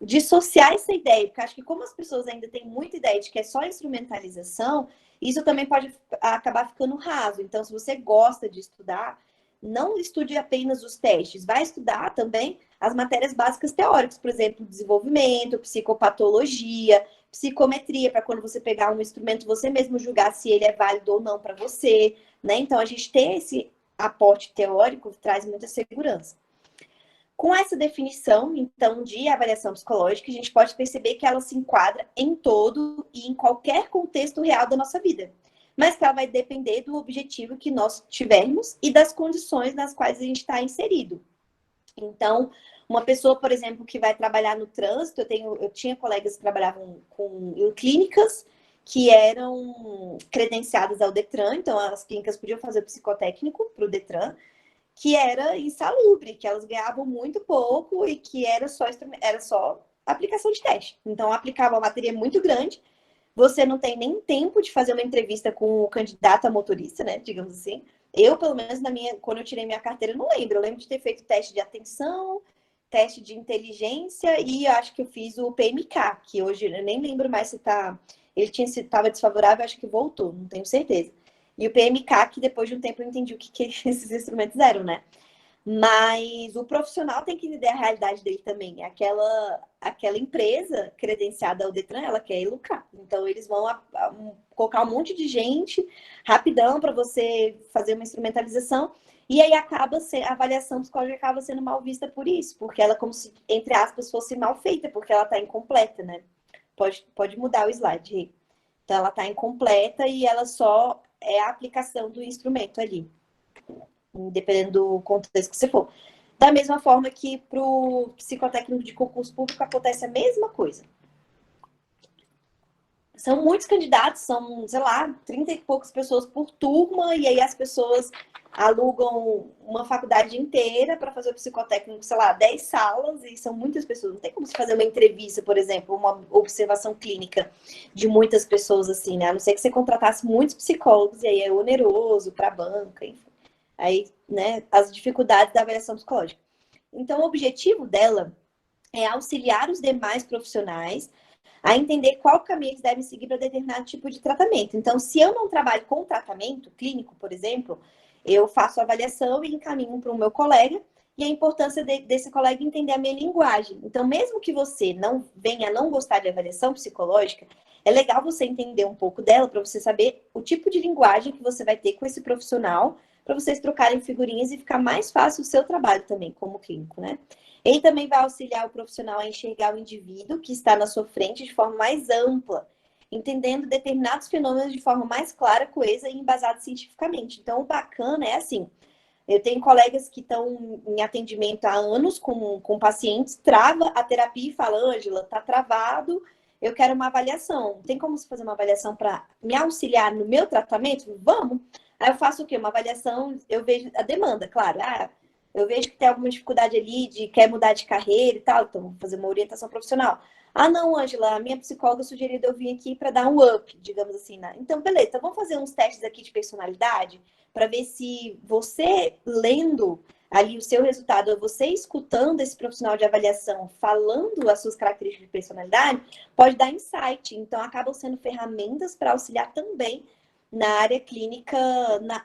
dissociar essa ideia, porque acho que como as pessoas ainda têm muita ideia de que é só instrumentalização, isso também pode acabar ficando raso. Então, se você gosta de estudar, não estude apenas os testes, vai estudar também as matérias básicas teóricas, por exemplo, desenvolvimento, psicopatologia, psicometria, para quando você pegar um instrumento, você mesmo julgar se ele é válido ou não para você, né? Então, a gente ter esse aporte teórico traz muita segurança. Com essa definição, então, de avaliação psicológica, a gente pode perceber que ela se enquadra em todo e em qualquer contexto real da nossa vida, mas que ela vai depender do objetivo que nós tivermos e das condições nas quais a gente está inserido. Então, uma pessoa, por exemplo, que vai trabalhar no trânsito, eu tinha colegas que trabalhavam em clínicas que eram credenciadas ao Detran, então as clínicas podiam fazer o psicotécnico para o Detran, que era insalubre, que elas ganhavam muito pouco e que era só aplicação de teste. Então, aplicava uma matéria muito grande, você não tem nem tempo de fazer uma entrevista com o candidato a motorista, né, digamos assim. Eu, pelo menos, quando eu tirei minha carteira, não lembro. Eu lembro de ter feito teste de atenção, teste de inteligência e acho que eu fiz o PMK, que hoje eu nem lembro mais se ele estava desfavorável, acho que voltou, não tenho certeza. E o PMK, que depois de um tempo eu entendi o que esses instrumentos eram, né? Mas o profissional tem que entender a realidade dele também. Aquela empresa credenciada ao Detran, ela quer lucrar. Então, eles vão colocar um monte de gente rapidão para você fazer uma instrumentalização. E aí a avaliação psicológica acaba sendo mal vista por isso. Porque ela, como se, entre aspas, fosse mal feita, porque ela está incompleta, né? Pode mudar o slide, Rê. Então, ela está incompleta e ela só é a aplicação do instrumento ali, dependendo do contexto que você for. Da mesma forma que para o psicotécnico de concurso público acontece a mesma coisa. São muitos candidatos, são, sei lá, 30 e poucas pessoas por turma, e aí as pessoas alugam uma faculdade inteira para fazer o psicotécnico, sei lá, 10 salas, e são muitas pessoas. Não tem como você fazer uma entrevista, por exemplo, uma observação clínica de muitas pessoas assim, né? A não ser que você contratasse muitos psicólogos, e aí é oneroso para a banca, enfim. Aí, né, as dificuldades da avaliação psicológica. Então, o objetivo dela é auxiliar os demais profissionais a entender qual caminho eles devem seguir para determinado tipo de tratamento. Então, se eu não trabalho com tratamento clínico, por exemplo, eu faço a avaliação e encaminho para o meu colega, e a importância desse colega entender a minha linguagem. Então, mesmo que você não venha a não gostar de avaliação psicológica, é legal você entender um pouco dela para você saber o tipo de linguagem que você vai ter com esse profissional, para vocês trocarem figurinhas e ficar mais fácil o seu trabalho também, como clínico, né? Ele também vai auxiliar o profissional a enxergar o indivíduo que está na sua frente de forma mais ampla. entendendo determinados fenômenos de forma mais clara, coesa e embasada cientificamente. Então, o bacana é assim, eu tenho colegas que estão em atendimento há anos com pacientes, trava a terapia e fala, Ângela, tá travado, eu quero uma avaliação. Tem como você fazer uma avaliação para me auxiliar no meu tratamento? Vamos! Aí eu faço o quê? Uma avaliação, eu vejo a demanda, claro. Eu vejo que tem alguma dificuldade ali de quer mudar de carreira e tal, então vou fazer uma orientação profissional. Ah, não, Ângela, a minha psicóloga sugeriu eu vir aqui para dar um up, digamos assim, né? Então, beleza, então vamos fazer uns testes aqui de personalidade para ver se você lendo ali o seu resultado, ou você escutando esse profissional de avaliação falando as suas características de personalidade, pode dar insight. Então, acabam sendo ferramentas para auxiliar também na área clínica,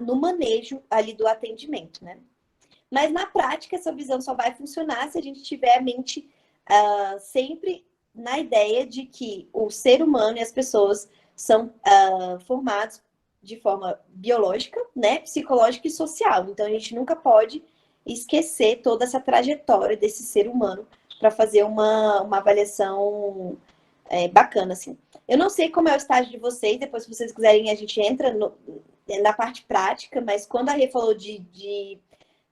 no manejo ali do atendimento, né? Mas na prática, essa visão só vai funcionar se a gente tiver a mente sempre na ideia de que o ser humano e as pessoas são formados de forma biológica, né, psicológica e social. Então, a gente nunca pode esquecer toda essa trajetória desse ser humano para fazer uma avaliação bacana, assim. Eu não sei como é o estágio de vocês, depois, se vocês quiserem, a gente entra na parte prática, mas quando a Rê falou de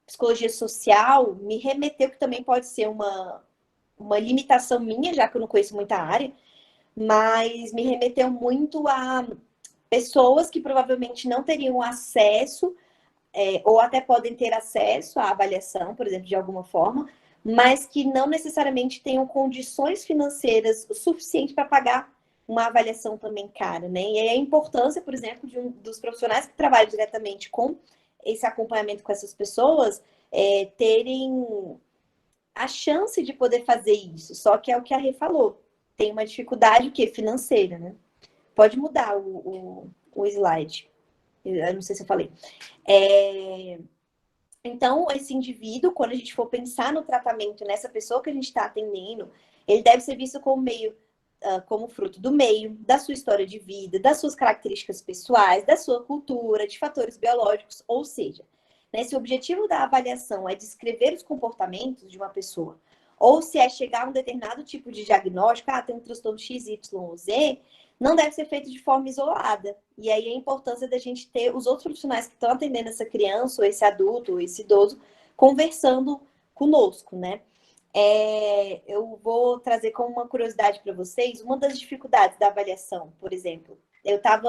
psicologia social, me remeteu que também pode ser uma limitação minha, já que eu não conheço muita área, mas me remeteu muito a pessoas que provavelmente não teriam acesso, ou até podem ter acesso à avaliação, por exemplo, de alguma forma, mas que não necessariamente tenham condições financeiras o suficiente para pagar uma avaliação também cara, né? E aí a importância, por exemplo, dos profissionais que trabalham diretamente com esse acompanhamento com essas pessoas, terem a chance de poder fazer isso. Só que é o que a Rê falou, tem uma dificuldade financeira, né? Pode mudar o slide. Eu não sei se eu falei. Então, esse indivíduo, quando a gente for pensar no tratamento nessa pessoa que a gente está atendendo, ele deve ser visto como fruto do meio, da sua história de vida, das suas características pessoais, da sua cultura, de fatores biológicos, ou seja, né, se o objetivo da avaliação é descrever os comportamentos de uma pessoa, ou se é chegar a um determinado tipo de diagnóstico, tem um transtorno X, Y ou Z, não deve ser feito de forma isolada. E aí a importância da gente ter os outros profissionais que estão atendendo essa criança, ou esse adulto, ou esse idoso, conversando conosco, né? Eu vou trazer como uma curiosidade para vocês, uma das dificuldades da avaliação, por exemplo. Eu estava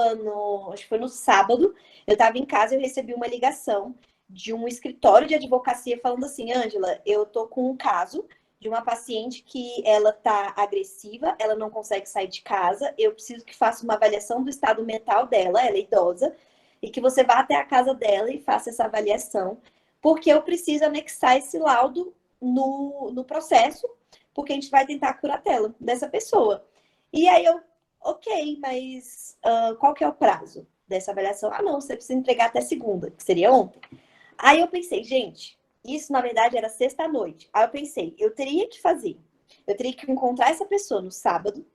acho que foi no sábado, eu estava em casa e eu recebi uma ligação de um escritório de advocacia falando assim, Ângela, eu tô com um caso de uma paciente que ela tá agressiva, ela não consegue sair de casa, eu preciso que faça uma avaliação do estado mental dela, ela é idosa, e que você vá até a casa dela e faça essa avaliação, porque eu preciso anexar esse laudo no processo, porque a gente vai tentar a curatela dessa pessoa. E aí ok, mas qual que é o prazo dessa avaliação? Não, você precisa entregar até segunda, que seria ontem. Aí eu pensei, gente, isso na verdade era sexta-noite. Aí eu pensei, eu teria que encontrar essa pessoa no sábado,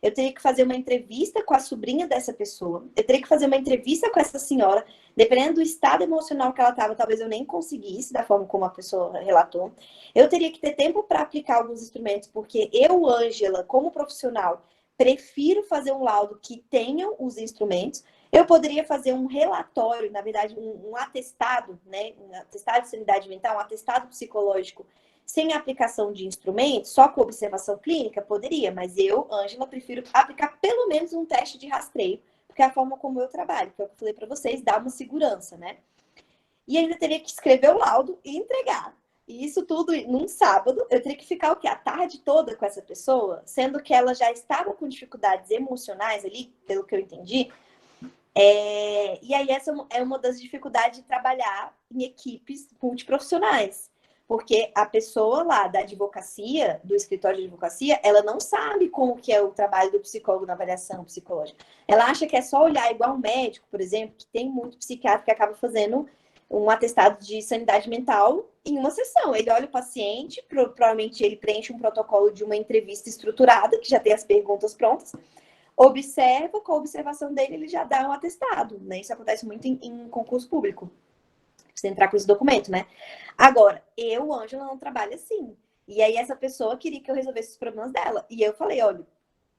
eu teria que fazer uma entrevista com a sobrinha dessa pessoa, eu teria que fazer uma entrevista com essa senhora, dependendo do estado emocional que ela estava, talvez eu nem conseguisse, da forma como a pessoa relatou. Eu teria que ter tempo para aplicar alguns instrumentos, porque eu, Ângela, como profissional, prefiro fazer um laudo que tenham os instrumentos. Eu poderia fazer um relatório, na verdade, um atestado, né? Um atestado de sanidade mental, um atestado psicológico, sem aplicação de instrumentos, só com observação clínica? Poderia, mas eu, Ângela, prefiro aplicar pelo menos um teste de rastreio, porque é a forma como eu trabalho, que é o que eu falei para vocês, dá uma segurança, né? E ainda teria que escrever o laudo e entregar. E isso tudo num sábado, eu teria que ficar o quê? A tarde toda com essa pessoa, sendo que ela já estava com dificuldades emocionais ali, pelo que eu entendi. E aí essa é uma das dificuldades de trabalhar em equipes multiprofissionais. Porque a pessoa lá da advocacia, do escritório de advocacia, ela não sabe como que é o trabalho do psicólogo na avaliação psicológica. Ela acha que é só olhar igual um médico, por exemplo, que tem muito psiquiatra que acaba fazendo um atestado de sanidade mental em uma sessão. Ele olha o paciente, provavelmente ele preenche um protocolo de uma entrevista estruturada, que já tem as perguntas prontas, observa, com a observação dele, ele já dá um atestado, né? Isso acontece muito em concurso público. Precisa entrar com esse documento, né? Agora, eu, Ângela, não trabalho assim. E aí essa pessoa queria que eu resolvesse os problemas dela. E eu falei, olha,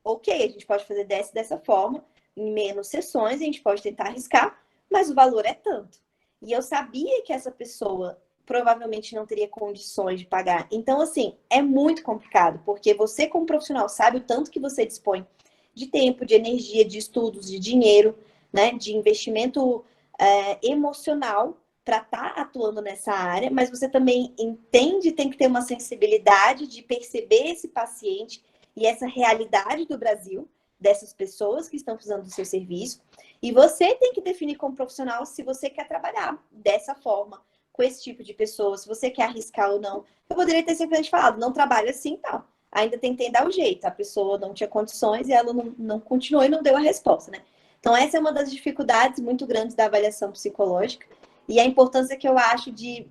ok, a gente pode fazer dessa forma, em menos sessões, a gente pode tentar arriscar, mas o valor é tanto. E eu sabia que essa pessoa provavelmente não teria condições de pagar. Então, assim, é muito complicado, porque você, como profissional, sabe o tanto que você dispõe de tempo, de energia, de estudos, de dinheiro, né, de investimento emocional para estar atuando nessa área, mas você também entende, tem que ter uma sensibilidade de perceber esse paciente e essa realidade do Brasil, dessas pessoas que estão precisando do seu serviço, e você tem que definir como profissional se você quer trabalhar dessa forma, com esse tipo de pessoa, se você quer arriscar ou não. Eu poderia ter simplesmente falado, não trabalha assim, tal. Ainda tentei dar o jeito, a pessoa não tinha condições e ela não continuou e não deu a resposta, né? Então, essa é uma das dificuldades muito grandes da avaliação psicológica e a importância que eu acho de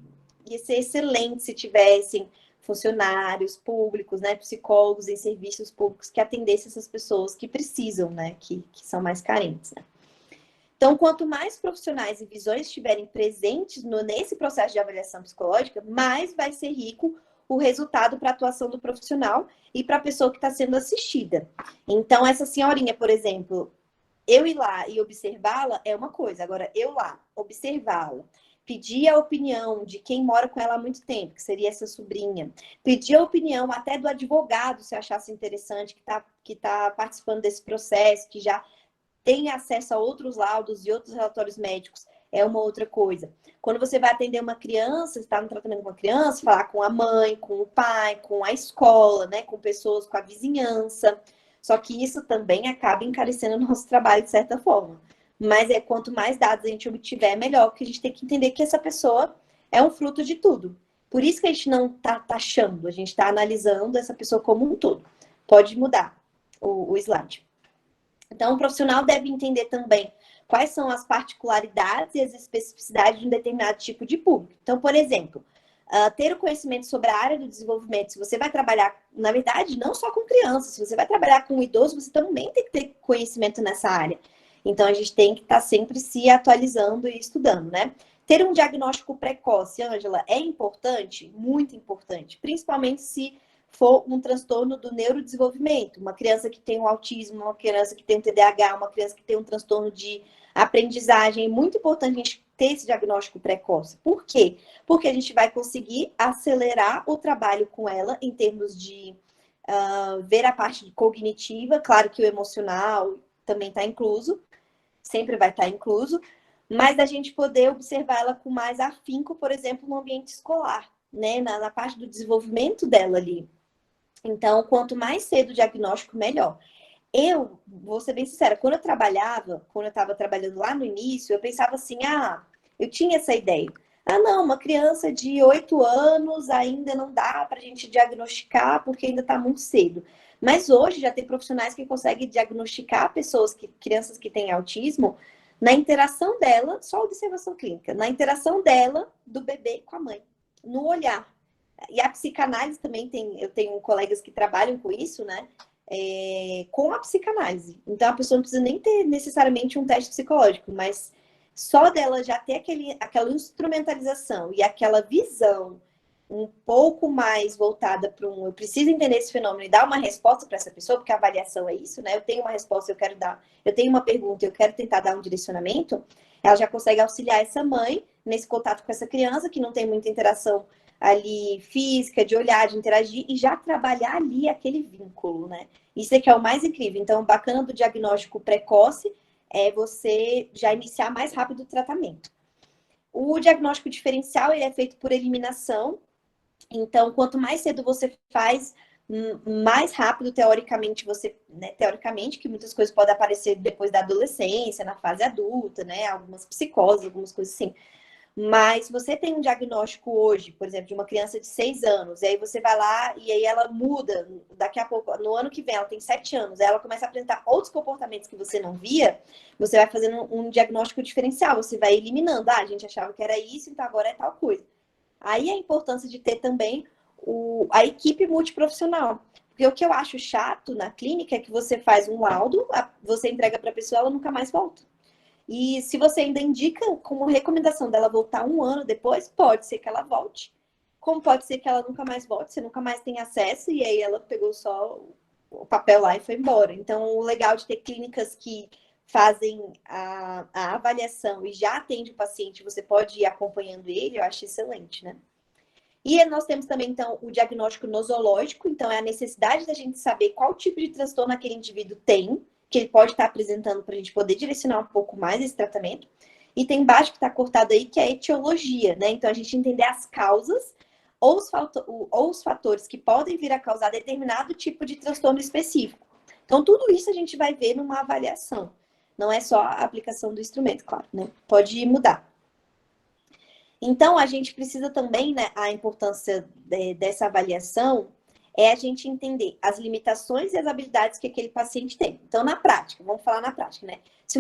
ser excelente se tivessem funcionários públicos, né, psicólogos em serviços públicos que atendessem essas pessoas que precisam, né, que são mais carentes, né? Então, quanto mais profissionais e visões estiverem presentes nesse processo de avaliação psicológica, mais vai ser rico o resultado para a atuação do profissional e para a pessoa que está sendo assistida. Então, essa senhorinha, por exemplo, eu ir lá e observá-la é uma coisa. Agora, eu lá, observá-la, pedir a opinião de quem mora com ela há muito tempo, que seria essa sobrinha, pedir a opinião até do advogado, se achasse interessante, que tá participando desse processo, que já tem acesso a outros laudos e outros relatórios médicos, é uma outra coisa. Quando você vai atender uma criança, está no tratamento com uma criança, falar com a mãe, com o pai, com a escola, né, com pessoas, com a vizinhança. Só que isso também acaba encarecendo o nosso trabalho de certa forma. Mas quanto mais dados a gente obtiver, melhor, porque a gente tem que entender que essa pessoa é um fruto de tudo. Por isso que a gente não está taxando, a gente está analisando essa pessoa como um todo. Pode mudar o slide. Então, o profissional deve entender também quais são as particularidades e as especificidades de um determinado tipo de público. Então, por exemplo, ter o conhecimento sobre a área do desenvolvimento, se você vai trabalhar, na verdade, não só com crianças, se você vai trabalhar com idosos, você também tem que ter conhecimento nessa área. Então, a gente tem que estar sempre se atualizando e estudando, né? Ter um diagnóstico precoce, Ângela, é importante? Muito importante, principalmente se for um transtorno do neurodesenvolvimento, uma criança que tem um autismo, uma criança que tem um TDAH, uma criança que tem um transtorno de aprendizagem. É muito importante a gente ter esse diagnóstico precoce. Por quê? Porque a gente vai conseguir acelerar o trabalho com ela em termos de ver a parte cognitiva, claro que o emocional também está incluso, sempre vai estar incluso, mas a gente poder observar ela com mais afinco, por exemplo, no ambiente escolar, né? Na parte do desenvolvimento dela ali. Então, quanto mais cedo o diagnóstico, melhor. Eu, vou ser bem sincera, quando eu estava trabalhando lá no início, eu pensava assim, eu tinha essa ideia. Não, uma criança de 8 anos ainda não dá para a gente diagnosticar porque ainda está muito cedo. Mas hoje já tem profissionais que conseguem diagnosticar crianças que têm autismo, na interação dela, só observação clínica, na interação dela, do bebê com a mãe, no olhar. E a psicanálise também eu tenho colegas que trabalham com isso, né? Com a psicanálise. Então, a pessoa não precisa nem ter necessariamente um teste psicológico, mas só dela já ter aquela instrumentalização e aquela visão um pouco mais voltada para eu preciso entender esse fenômeno e dar uma resposta para essa pessoa, porque a avaliação é isso, né? Eu tenho uma resposta, eu tenho uma pergunta, eu quero tentar dar um direcionamento, ela já consegue auxiliar essa mãe nesse contato com essa criança que não tem muita interação ali física, de olhar, de interagir e já trabalhar ali aquele vínculo, né? Isso é que é o mais incrível. Então, o bacana do diagnóstico precoce é você já iniciar mais rápido o tratamento. O diagnóstico diferencial, ele é feito por eliminação. Então, quanto mais cedo você faz, mais rápido, teoricamente, teoricamente, que muitas coisas podem aparecer depois da adolescência, na fase adulta, né? Algumas psicoses, algumas coisas assim. Mas você tem um diagnóstico hoje, por exemplo, de uma criança de 6 anos, e aí você vai lá e aí ela muda, daqui a pouco, no ano que vem, ela tem 7 anos, aí ela começa a apresentar outros comportamentos que você não via, você vai fazendo um diagnóstico diferencial, você vai eliminando, a gente achava que era isso, então agora é tal coisa. Aí a importância de ter também a equipe multiprofissional. Porque o que eu acho chato na clínica é que você faz um laudo, você entrega para a pessoa, ela nunca mais volta. E se você ainda indica como recomendação dela voltar 1 ano depois, pode ser que ela volte. Como pode ser que ela nunca mais volte, você nunca mais tem acesso, e aí ela pegou só o papel lá e foi embora. Então, o legal de ter clínicas que fazem a avaliação e já atende o paciente, você pode ir acompanhando ele, eu acho excelente, né? E nós temos também, então, o diagnóstico nosológico, então é a necessidade da gente saber qual tipo de transtorno aquele indivíduo tem, que ele pode estar apresentando para a gente poder direcionar um pouco mais esse tratamento. E tem embaixo que está cortado aí, que é a etiologia, né? Então, a gente entender as causas ou os fatores que podem vir a causar determinado tipo de transtorno específico. Então, tudo isso a gente vai ver numa avaliação. Não é só a aplicação do instrumento, claro, né? Pode mudar. Então, a gente precisa também, né, a importância dessa avaliação é a gente entender as limitações e as habilidades que aquele paciente tem. Então, na prática, vamos falar na prática, né? Se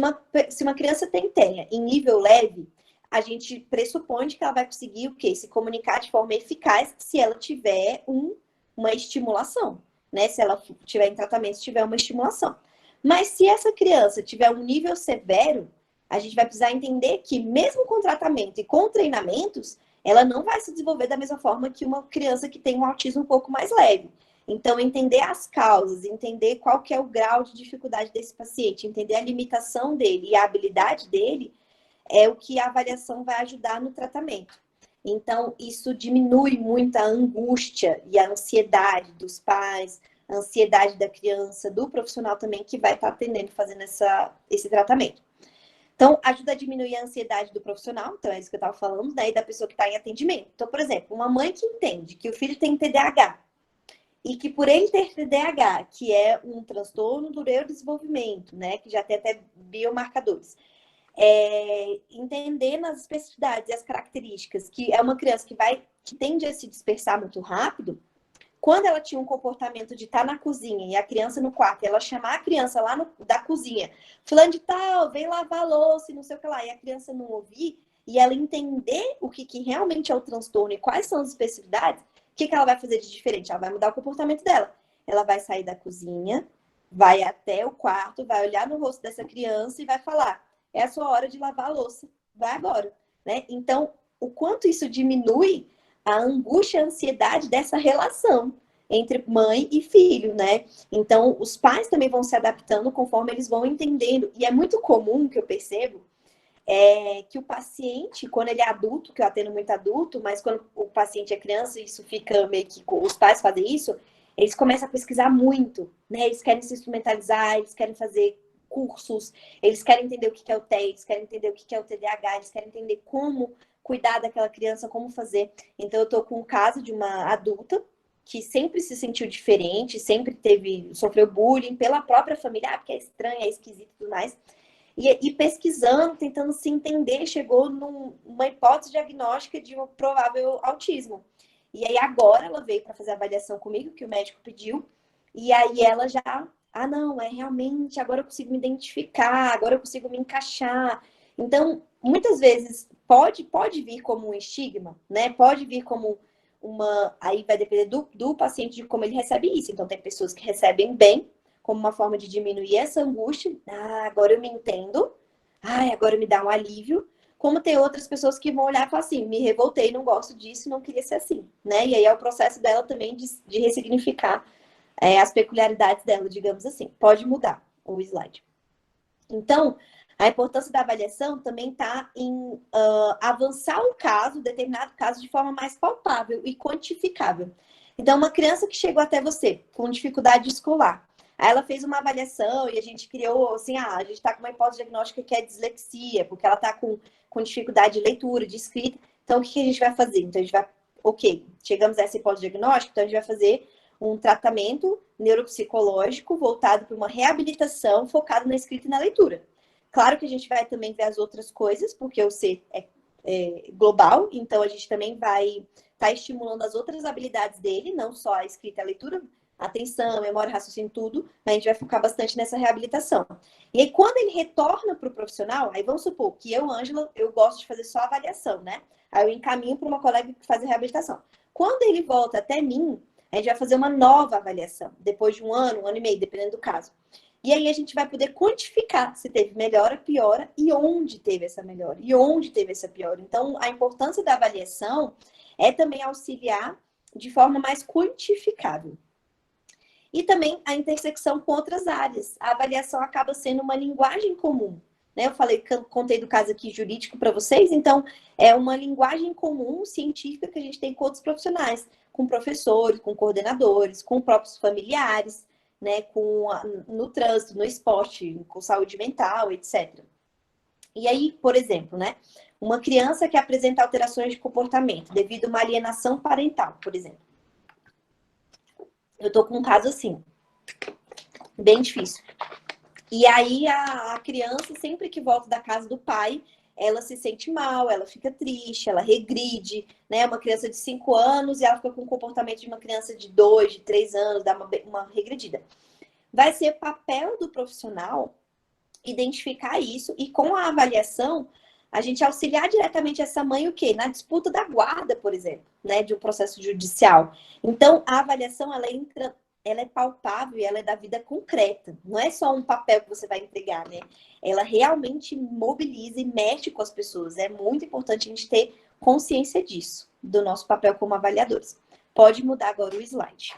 uma criança tem TEA em nível leve, a gente pressupõe que ela vai conseguir o quê? Se comunicar de forma eficaz se ela tiver uma estimulação, né? Se ela tiver em tratamento, se tiver uma estimulação. Mas se essa criança tiver um nível severo, a gente vai precisar entender que, mesmo com tratamento e com treinamentos, ela não vai se desenvolver da mesma forma que uma criança que tem um autismo um pouco mais leve. Então, entender as causas, entender qual que é o grau de dificuldade desse paciente, entender a limitação dele e a habilidade dele, é o que a avaliação vai ajudar no tratamento. Então, isso diminui muito a angústia e a ansiedade dos pais, a ansiedade da criança, do profissional também que vai estar atendendo, fazendo esse tratamento. Então, ajuda a diminuir a ansiedade do profissional, então é isso que eu estava falando, né? E da pessoa que está em atendimento. Então, por exemplo, uma mãe que entende que o filho tem TDAH e que por ele ter TDAH, que é um transtorno do neurodesenvolvimento, né? Que já tem até biomarcadores, entendendo as especificidades e as características, que é uma criança que tende a se dispersar muito rápido. Quando ela tinha um comportamento de estar na cozinha e a criança no quarto, ela chamar a criança lá da cozinha, fulano de tal, vem lavar a louça e não sei o que lá, e a criança não ouvir, e ela entender o que realmente é o transtorno e quais são as especificidades, o que ela vai fazer de diferente? Ela vai mudar o comportamento dela. Ela vai sair da cozinha, vai até o quarto, vai olhar no rosto dessa criança e vai falar, é a sua hora de lavar a louça, vai agora, né? Então, o quanto isso diminui a angústia e a ansiedade dessa relação entre mãe e filho, né? Então, os pais também vão se adaptando conforme eles vão entendendo. E é muito comum que eu percebo que o paciente, quando ele é adulto, que eu atendo muito adulto, mas quando o paciente é criança, isso fica meio que... Os pais fazem isso, eles começam a pesquisar muito, né? Eles querem se instrumentalizar, eles querem fazer cursos, eles querem entender o que é o TEA, eles querem entender o que é o TDAH, eles querem entender como cuidar daquela criança, como fazer. Então, eu tô com o caso de uma adulta que sempre se sentiu diferente, sempre sofreu bullying pela própria família, porque é estranha, é esquisito e tudo mais. E pesquisando, tentando se entender, chegou numa hipótese diagnóstica de um provável autismo. E aí agora ela veio para fazer a avaliação comigo, que o médico pediu, e aí ela já, não, realmente, agora eu consigo me identificar, agora eu consigo me encaixar. Então, muitas vezes pode vir como um estigma, né? Pode vir como aí vai depender do paciente, de como ele recebe isso. Então, tem pessoas que recebem bem, como uma forma de diminuir essa angústia. Agora eu me entendo. Agora me dá um alívio. Como tem outras pessoas que vão olhar e falar assim, me revoltei, não gosto disso, não queria ser assim, né? E aí é o processo dela também de ressignificar as peculiaridades dela, digamos assim. Pode mudar o slide. Então, a importância da avaliação também está em avançar o caso, determinado caso, de forma mais palpável e quantificável. Então, uma criança que chegou até você com dificuldade escolar, aí ela fez uma avaliação e a gente criou, assim, a gente está com uma hipótese diagnóstica que é dislexia, porque ela está com dificuldade de leitura, de escrita. Então, o que a gente vai fazer? Então, a gente vai, chegamos a essa hipótese diagnóstica, então a gente vai fazer um tratamento neuropsicológico voltado para uma reabilitação focado na escrita e na leitura. Claro que a gente vai também ver as outras coisas, porque o C é global, então a gente também vai estar estimulando as outras habilidades dele, não só a escrita e a leitura, atenção, memória, raciocínio, tudo, mas a gente vai focar bastante nessa reabilitação. E aí, quando ele retorna para o profissional, aí vamos supor que eu, Ângela, eu gosto de fazer só avaliação, né? Aí eu encaminho para uma colega que faz a reabilitação. Quando ele volta até mim, a gente vai fazer uma nova avaliação, depois de um ano e meio, dependendo do caso. E aí a gente vai poder quantificar se teve melhora, piora e onde teve essa melhora e onde teve essa piora. Então, a importância da avaliação é também auxiliar de forma mais quantificável. E também a intersecção com outras áreas. A avaliação acaba sendo uma linguagem comum, né? Eu falei, contei do caso aqui jurídico para vocês, então é uma linguagem comum científica que a gente tem com outros profissionais, com professores, com coordenadores, com próprios familiares, né? No trânsito, no esporte, com saúde mental, etc. E aí, por exemplo, né? Uma criança que apresenta alterações de comportamento devido a uma alienação parental, por exemplo. Eu tô com um caso assim, bem difícil. E aí a criança, sempre que volta da casa do pai, ela se sente mal, ela fica triste, ela regride, né? Uma criança de 5 anos e ela fica com o comportamento de uma criança de 2, de 3 anos, dá uma regredida. Vai ser papel do profissional identificar isso e com a avaliação a gente auxiliar diretamente essa mãe o quê? Na disputa da guarda, por exemplo, né, de um processo judicial. Então, a avaliação, ela é palpável e ela é da vida concreta. Não é só um papel que você vai entregar, né? Ela realmente mobiliza e mexe com as pessoas. É muito importante a gente ter consciência disso, do nosso papel como avaliadores. Pode mudar agora o slide.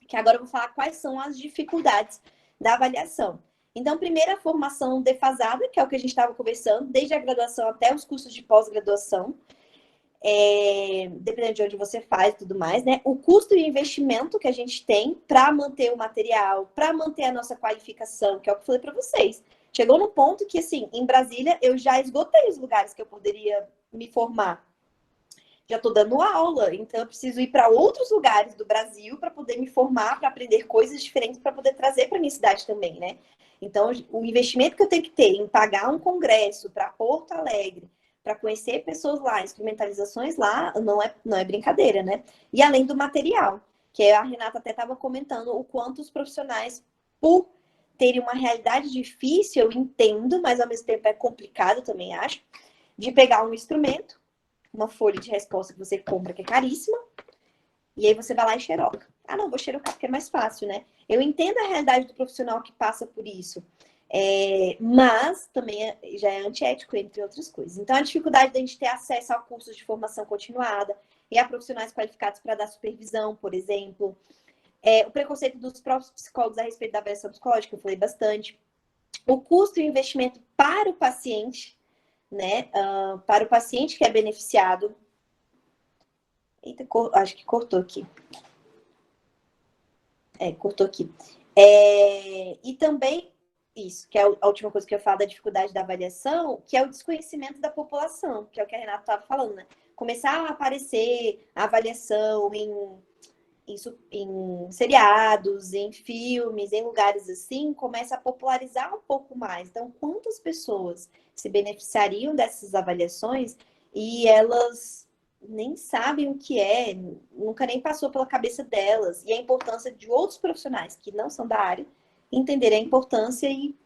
Que agora eu vou falar quais são as dificuldades da avaliação. Então, primeiro, a formação defasada, que é o que a gente estava conversando, desde a graduação até os cursos de pós-graduação, dependendo de onde você faz e tudo mais, né? O custo e investimento que a gente tem para manter o material, para manter a nossa qualificação, que é o que eu falei para vocês. Chegou no ponto que, assim, em Brasília, eu já esgotei os lugares que eu poderia me formar. Já estou dando aula, então eu preciso ir para outros lugares do Brasil para poder me formar, para aprender coisas diferentes, para poder trazer para minha cidade também, né? Então, o investimento que eu tenho que ter em pagar um congresso para Porto Alegre, para conhecer pessoas lá, instrumentalizações lá, não é brincadeira, né? E além do material, que a Renata até estava comentando o quanto os profissionais, por terem uma realidade difícil, eu entendo, mas ao mesmo tempo é complicado também, acho, de pegar um instrumento, uma folha de resposta que você compra, que é caríssima, e aí você vai lá e xeroca. Ah, não, vou xerocar porque é mais fácil, né? Eu entendo a realidade do profissional que passa por isso, mas também já é antiético, entre outras coisas. Então, a dificuldade da gente ter acesso a cursos de formação continuada e a profissionais qualificados para dar supervisão, por exemplo. O preconceito dos próprios psicólogos a respeito da avaliação psicológica, que eu falei bastante. O custo e o investimento para o paciente, né? Para o paciente que é beneficiado. Eita, acho que cortou aqui. Cortou aqui. E também, isso, que é a última coisa que eu falo da dificuldade da avaliação, que é o desconhecimento da população, que é o que a Renata estava falando, né? Começar a aparecer a avaliação em seriados, em filmes, em lugares assim, começa a popularizar um pouco mais. Então, quantas pessoas se beneficiariam dessas avaliações e elas nem sabem o que é, nunca nem passou pela cabeça delas, e a importância de outros profissionais que não são da área entenderem a importância e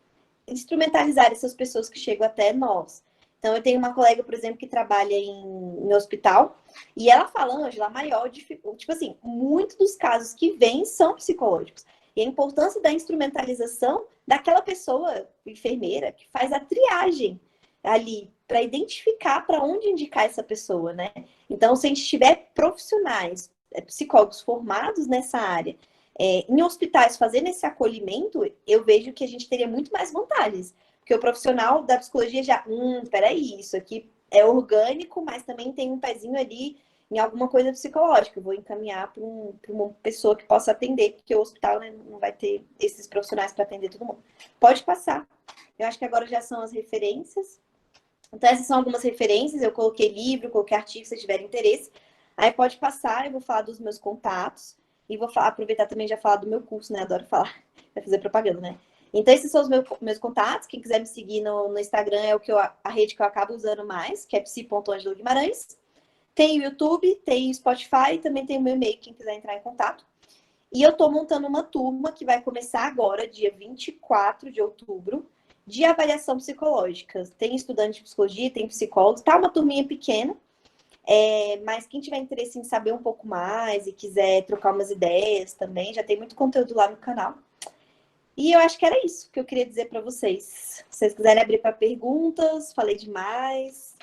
instrumentalizar essas pessoas que chegam até nós. Então, eu tenho uma colega, por exemplo, que trabalha em hospital, e ela fala, Ângela, a maior dificuldade, tipo assim, muitos dos casos que vêm são psicológicos. E a importância da instrumentalização daquela pessoa, enfermeira, que faz a triagem ali, para identificar para onde indicar essa pessoa, né? Então, se a gente tiver profissionais, psicólogos formados nessa área, em hospitais fazendo esse acolhimento, eu vejo que a gente teria muito mais vantagens. Porque o profissional da psicologia já, peraí, isso aqui é orgânico, mas também tem um pezinho ali em alguma coisa psicológica. Eu vou encaminhar para uma pessoa que possa atender, porque o hospital, né, não vai ter esses profissionais para atender todo mundo. Pode passar. Eu acho que agora já são as referências. Então, essas são algumas referências. Eu coloquei livro, coloquei artigo, se tiver interesse. Aí pode passar, eu vou falar dos meus contatos. E vou aproveitar também já falar do meu curso, né? Adoro falar, vai fazer propaganda, né? Então, esses são os meus contatos. Quem quiser me seguir no Instagram é a rede que eu acabo usando mais, que é psi.angela Guimarães. Tem o YouTube, tem o Spotify, também tem o meu e-mail, quem quiser entrar em contato. E eu estou montando uma turma que vai começar agora, dia 24 de outubro, de avaliação psicológica. Tem estudante de psicologia, tem psicólogos, tá uma turminha pequena, mas quem tiver interesse em saber um pouco mais e quiser trocar umas ideias também, já tem muito conteúdo lá no canal. E eu acho que era isso que eu queria dizer para vocês. Se vocês quiserem abrir para perguntas, falei demais.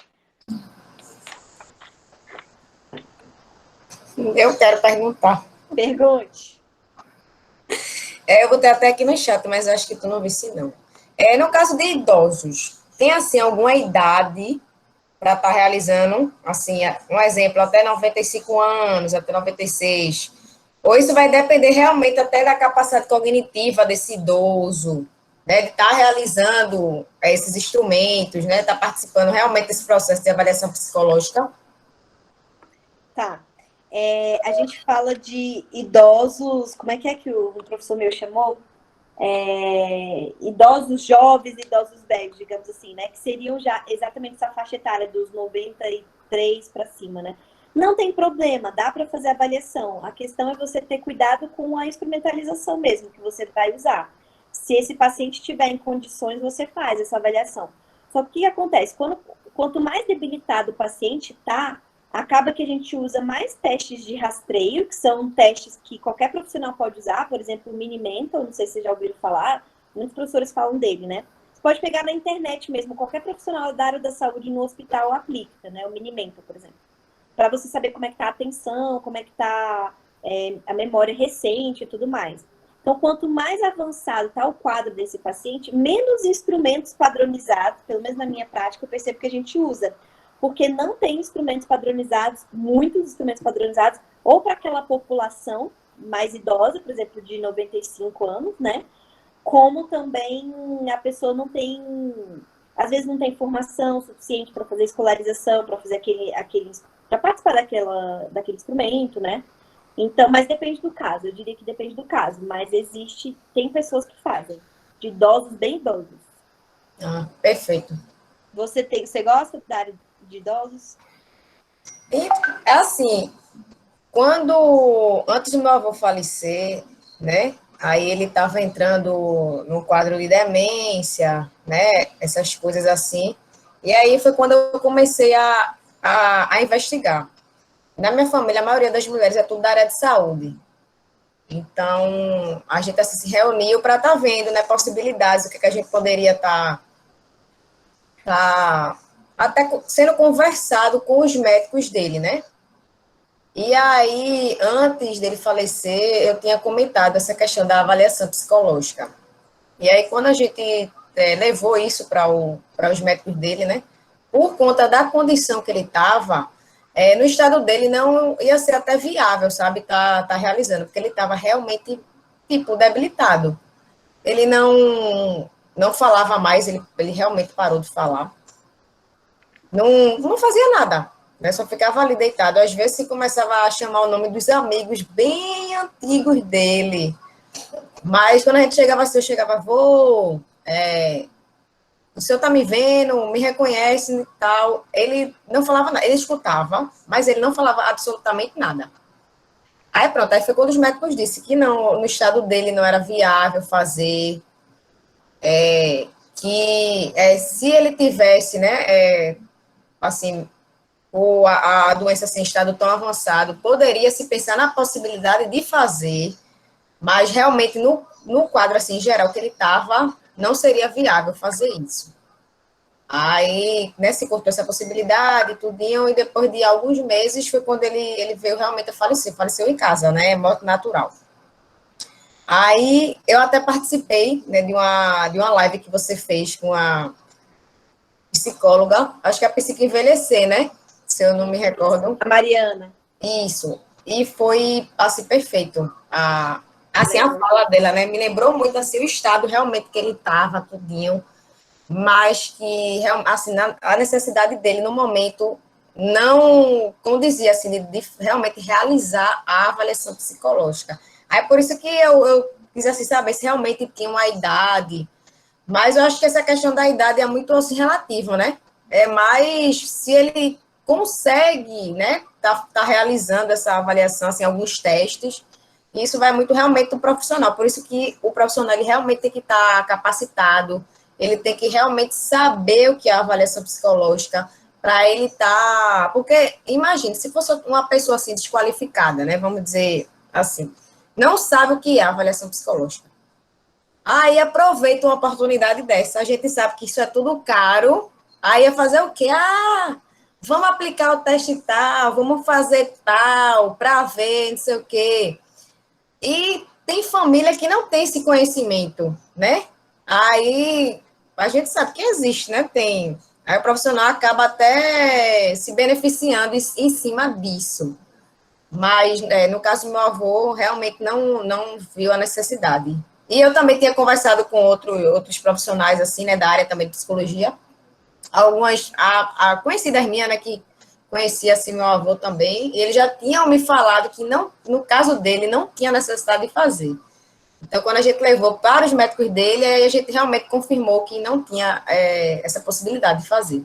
Eu quero perguntar. Pergunte. Eu botei até aqui no chat, mas acho que tu não visse, não. No caso de idosos, tem, assim, alguma idade para estar realizando, assim, um exemplo, até 95 anos, até 96? Ou isso vai depender realmente até da capacidade cognitiva desse idoso, né, de estar realizando esses instrumentos, né, estar participando realmente desse processo de avaliação psicológica? Tá. A gente fala de idosos, como é que o professor meu chamou? Idosos jovens e idosos velhos, digamos assim, né? Que seriam já exatamente essa faixa etária dos 93 para cima, né? Não tem problema, dá para fazer avaliação. A questão é você ter cuidado com a instrumentalização mesmo que você vai usar. Se esse paciente estiver em condições, você faz essa avaliação. Só que o que acontece? Quanto mais debilitado o paciente está, acaba que a gente usa mais testes de rastreio, que são testes que qualquer profissional pode usar, por exemplo, o Minimental, não sei se vocês já ouviram falar, muitos professores falam dele, né? Você pode pegar na internet mesmo, qualquer profissional da área da saúde no hospital aplica, né? O Minimental, por exemplo. Para você saber como é que está a atenção, como é que está a memória recente e tudo mais. Então, quanto mais avançado está o quadro desse paciente, menos instrumentos padronizados, pelo menos na minha prática, eu percebo que a gente usa. Porque não tem instrumentos padronizados, muitos instrumentos padronizados, ou para aquela população mais idosa, por exemplo, de 95 anos, né? Como também a pessoa não tem, às vezes não tem formação suficiente para fazer escolarização, para fazer para participar daquele instrumento, né? Então, mas depende do caso, eu diria que depende do caso, mas tem pessoas que fazem, de idosos bem idosos. Perfeito. Você gosta da área de idosos? E, assim, antes do meu avô falecer, né, aí ele estava entrando no quadro de demência, né, essas coisas assim, e aí foi quando eu comecei a investigar. Na minha família, a maioria das mulheres é tudo da área de saúde. Então, a gente assim, se reuniu para estar vendo, né, possibilidades, o que a gente poderia estar até sendo conversado com os médicos dele, né? E aí, antes dele falecer, eu tinha comentado essa questão da avaliação psicológica. E aí, quando a gente levou isso para os médicos dele, né? Por conta da condição que ele estava, no estado dele não ia ser até viável, sabe? Tá realizando, porque ele estava realmente, tipo, debilitado. Ele não falava mais, ele realmente parou de falar. Não fazia nada, né? Só ficava ali deitado. Às vezes começava a chamar o nome dos amigos bem antigos dele. Mas quando a gente chegava assim, eu chegava, vô, o senhor tá me vendo, me reconhece e tal. Ele não falava nada, ele escutava, mas ele não falava absolutamente nada. Aí pronto, aí foi quando os médicos disseram que não, no estado dele não era viável fazer, que se ele tivesse, né, assim, ou a doença assim, em estado tão avançado, poderia se pensar na possibilidade de fazer, mas realmente no quadro assim, em geral que ele estava, não seria viável fazer isso. Aí, né, se cortou essa possibilidade, tudinho, e depois de alguns meses foi quando ele veio realmente a falecer, faleceu em casa, né, morte natural. Aí, eu até participei, né, de uma live que você fez com a psicóloga, acho que é a Psique Envelhecer, né, se eu não me recordo. A Mariana. Isso, e foi, assim, perfeito. Assim, a fala dela, né, me lembrou muito, assim, o estado realmente que ele estava, tudinho, mas que, assim, a necessidade dele no momento não condizia, assim, de realmente realizar a avaliação psicológica. Aí, por isso que eu quis, assim, saber se realmente tinha uma idade, mas eu acho que essa questão da idade é muito, assim, relativa, né? Mas se ele consegue, né, tá realizando essa avaliação, assim, alguns testes, isso vai muito realmente do profissional, por isso que o profissional, ele realmente tem que estar capacitado, ele tem que realmente saber o que é a avaliação psicológica, para ele estar... Porque, imagine, se fosse uma pessoa assim, desqualificada, né, vamos dizer assim, não sabe o que é a avaliação psicológica. Aí aproveita uma oportunidade dessa. A gente sabe que isso é tudo caro. Aí ia fazer o quê? Vamos aplicar o teste tal, vamos fazer tal, para ver, não sei o quê. E tem família que não tem esse conhecimento, né? Aí a gente sabe que existe, né? Tem. Aí o profissional acaba até se beneficiando em cima disso. Mas, no caso do meu avô, realmente não viu a necessidade. E eu também tinha conversado com outros profissionais, assim, né, da área também de psicologia. Algumas, conhecidas minhas, né, que conhecia, assim, meu avô também, e eles já tinham me falado que, não, no caso dele, não tinha necessidade de fazer. Então, quando a gente levou para os médicos dele, aí a gente realmente confirmou que não tinha essa possibilidade de fazer.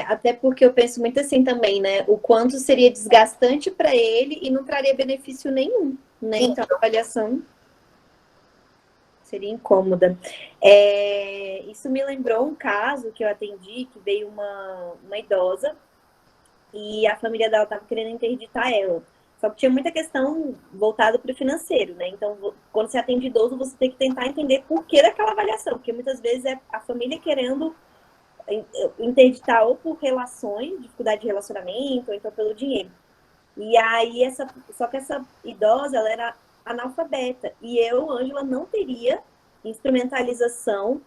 Até porque eu penso muito assim também, né? O quanto seria desgastante para ele e não traria benefício nenhum, né? Então, a avaliação seria incômoda. Isso me lembrou um caso que eu atendi, que veio uma idosa e a família dela estava querendo interditar ela. Só que tinha muita questão voltada para o financeiro, né? Então, quando você atende idoso, você tem que tentar entender por que daquela avaliação, porque muitas vezes é a família querendo interditar ou por relações, dificuldade de relacionamento, ou então pelo dinheiro. E aí, só que essa idosa, ela era analfabeta. E eu, Ângela, não teria instrumentalização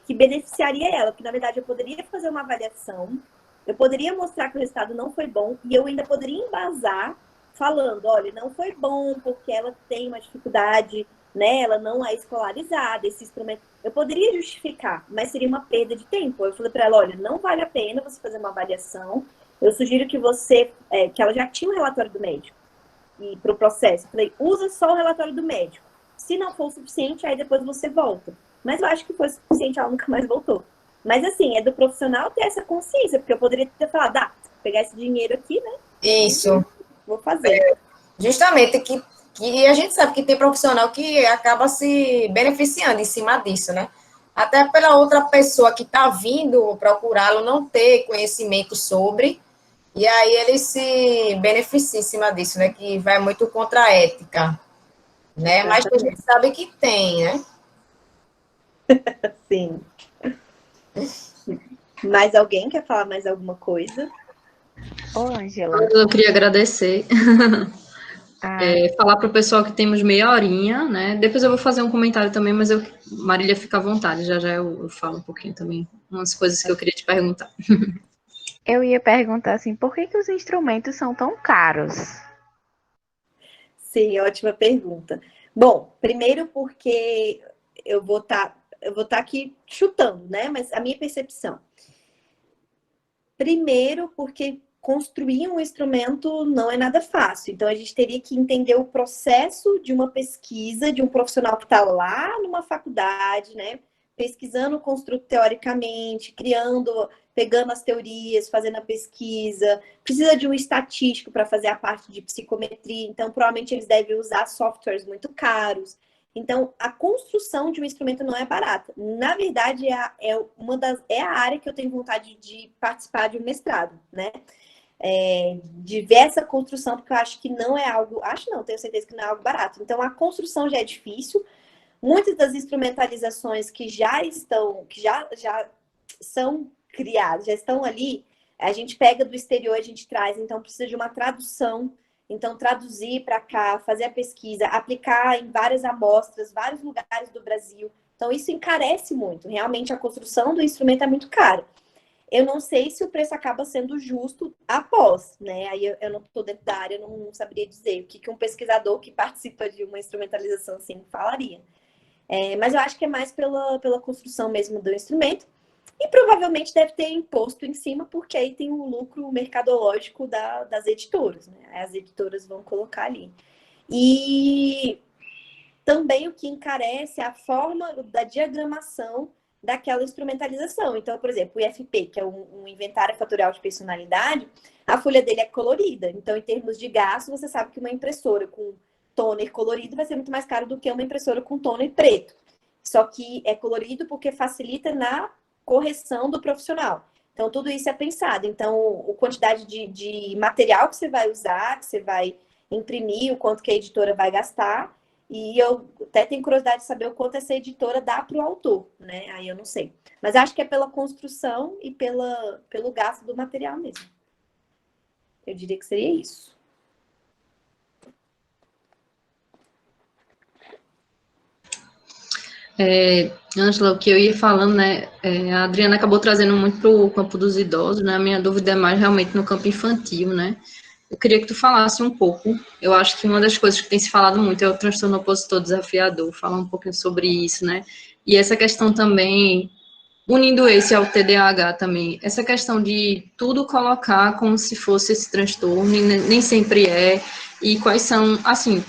que beneficiaria ela, porque na verdade eu poderia fazer uma avaliação, eu poderia mostrar que o resultado não foi bom, e eu ainda poderia embasar falando, olha, não foi bom porque ela tem uma dificuldade, né? Ela não é escolarizada, esse instrumento. Eu poderia justificar, mas seria uma perda de tempo. Eu falei para ela, olha, não vale a pena você fazer uma avaliação. Eu sugiro que você, que ela já tinha o relatório do médico e para o processo. Eu falei, usa só o relatório do médico. Se não for o suficiente, aí depois você volta. Mas eu acho que foi suficiente, ela nunca mais voltou. Mas assim, é do profissional ter essa consciência, porque eu poderia ter falado, pegar esse dinheiro aqui, né? Isso. Vou fazer. Justamente que a gente sabe que tem profissional que acaba se beneficiando em cima disso, né? Até pela outra pessoa que está vindo procurá-lo não ter conhecimento sobre, e aí ele se beneficia em cima disso, né? Que vai muito contra a ética, né? Mas a gente sabe que tem, né? Sim. Mais alguém quer falar mais alguma coisa? Ô, Ângela. Eu queria agradecer. Falar para o pessoal que temos meia horinha, né? Depois eu vou fazer um comentário também, mas Marília, fica à vontade, já eu falo um pouquinho também, umas coisas que eu queria te perguntar. Eu ia perguntar assim, por que os instrumentos são tão caros? Sim, ótima pergunta. Bom, primeiro porque eu vou estar aqui chutando, né? Mas a minha percepção. Primeiro porque construir um instrumento não é nada fácil. Então a gente teria que entender o processo de uma pesquisa de um profissional que está lá numa faculdade, né? Pesquisando o construto teoricamente, pegando as teorias, fazendo a pesquisa, precisa de um estatístico para fazer a parte de psicometria, então provavelmente eles devem usar softwares muito caros. Então, a construção de um instrumento não é barata. Na verdade, é a área que eu tenho vontade de participar de um mestrado, né? De ver essa construção, porque eu acho que não é algo. Acho não, tenho certeza que não é algo barato. Então, a construção já é difícil. Muitas das instrumentalizações que já são criadas, já estão ali, a gente pega do exterior, a gente traz, então precisa de uma tradução. Então, traduzir para cá, fazer a pesquisa, aplicar em várias amostras, vários lugares do Brasil. Então, isso encarece muito. Realmente, a construção do instrumento é muito cara. Eu não sei se o preço acaba sendo justo após, né? Aí eu não estou dentro da área, não saberia dizer o que um pesquisador que participa de uma instrumentalização assim falaria. Mas eu acho que é mais pela construção mesmo do instrumento. E provavelmente deve ter imposto em cima, porque aí tem o lucro mercadológico das editoras, né? As editoras vão colocar ali. E também o que encarece é a forma da diagramação daquela instrumentalização. Então, por exemplo, o IFP, que é um inventário fatorial de personalidade, a folha dele é colorida. Então, em termos de gasto, você sabe que uma impressora com toner colorido vai ser muito mais caro do que uma impressora com toner preto. Só que é colorido porque facilita na correção do profissional. Então, tudo isso é pensado. Então, a quantidade de material que você vai usar, que você vai imprimir, o quanto que a editora vai gastar. E eu até tenho curiosidade de saber o quanto essa editora dá para o autor, né? Aí eu não sei. Mas acho que é pela construção e pelo gasto do material mesmo. Eu diria que seria isso. Ângela, o que eu ia falando, né, a Adriana acabou trazendo muito para o campo dos idosos, né, a minha dúvida é mais realmente no campo infantil, né, eu queria que tu falasse um pouco, eu acho que uma das coisas que tem se falado muito é o transtorno opositor desafiador, falar um pouquinho sobre isso, né, e essa questão também, unindo esse ao TDAH também, essa questão de tudo colocar como se fosse esse transtorno, e nem sempre é, e quais são, assim,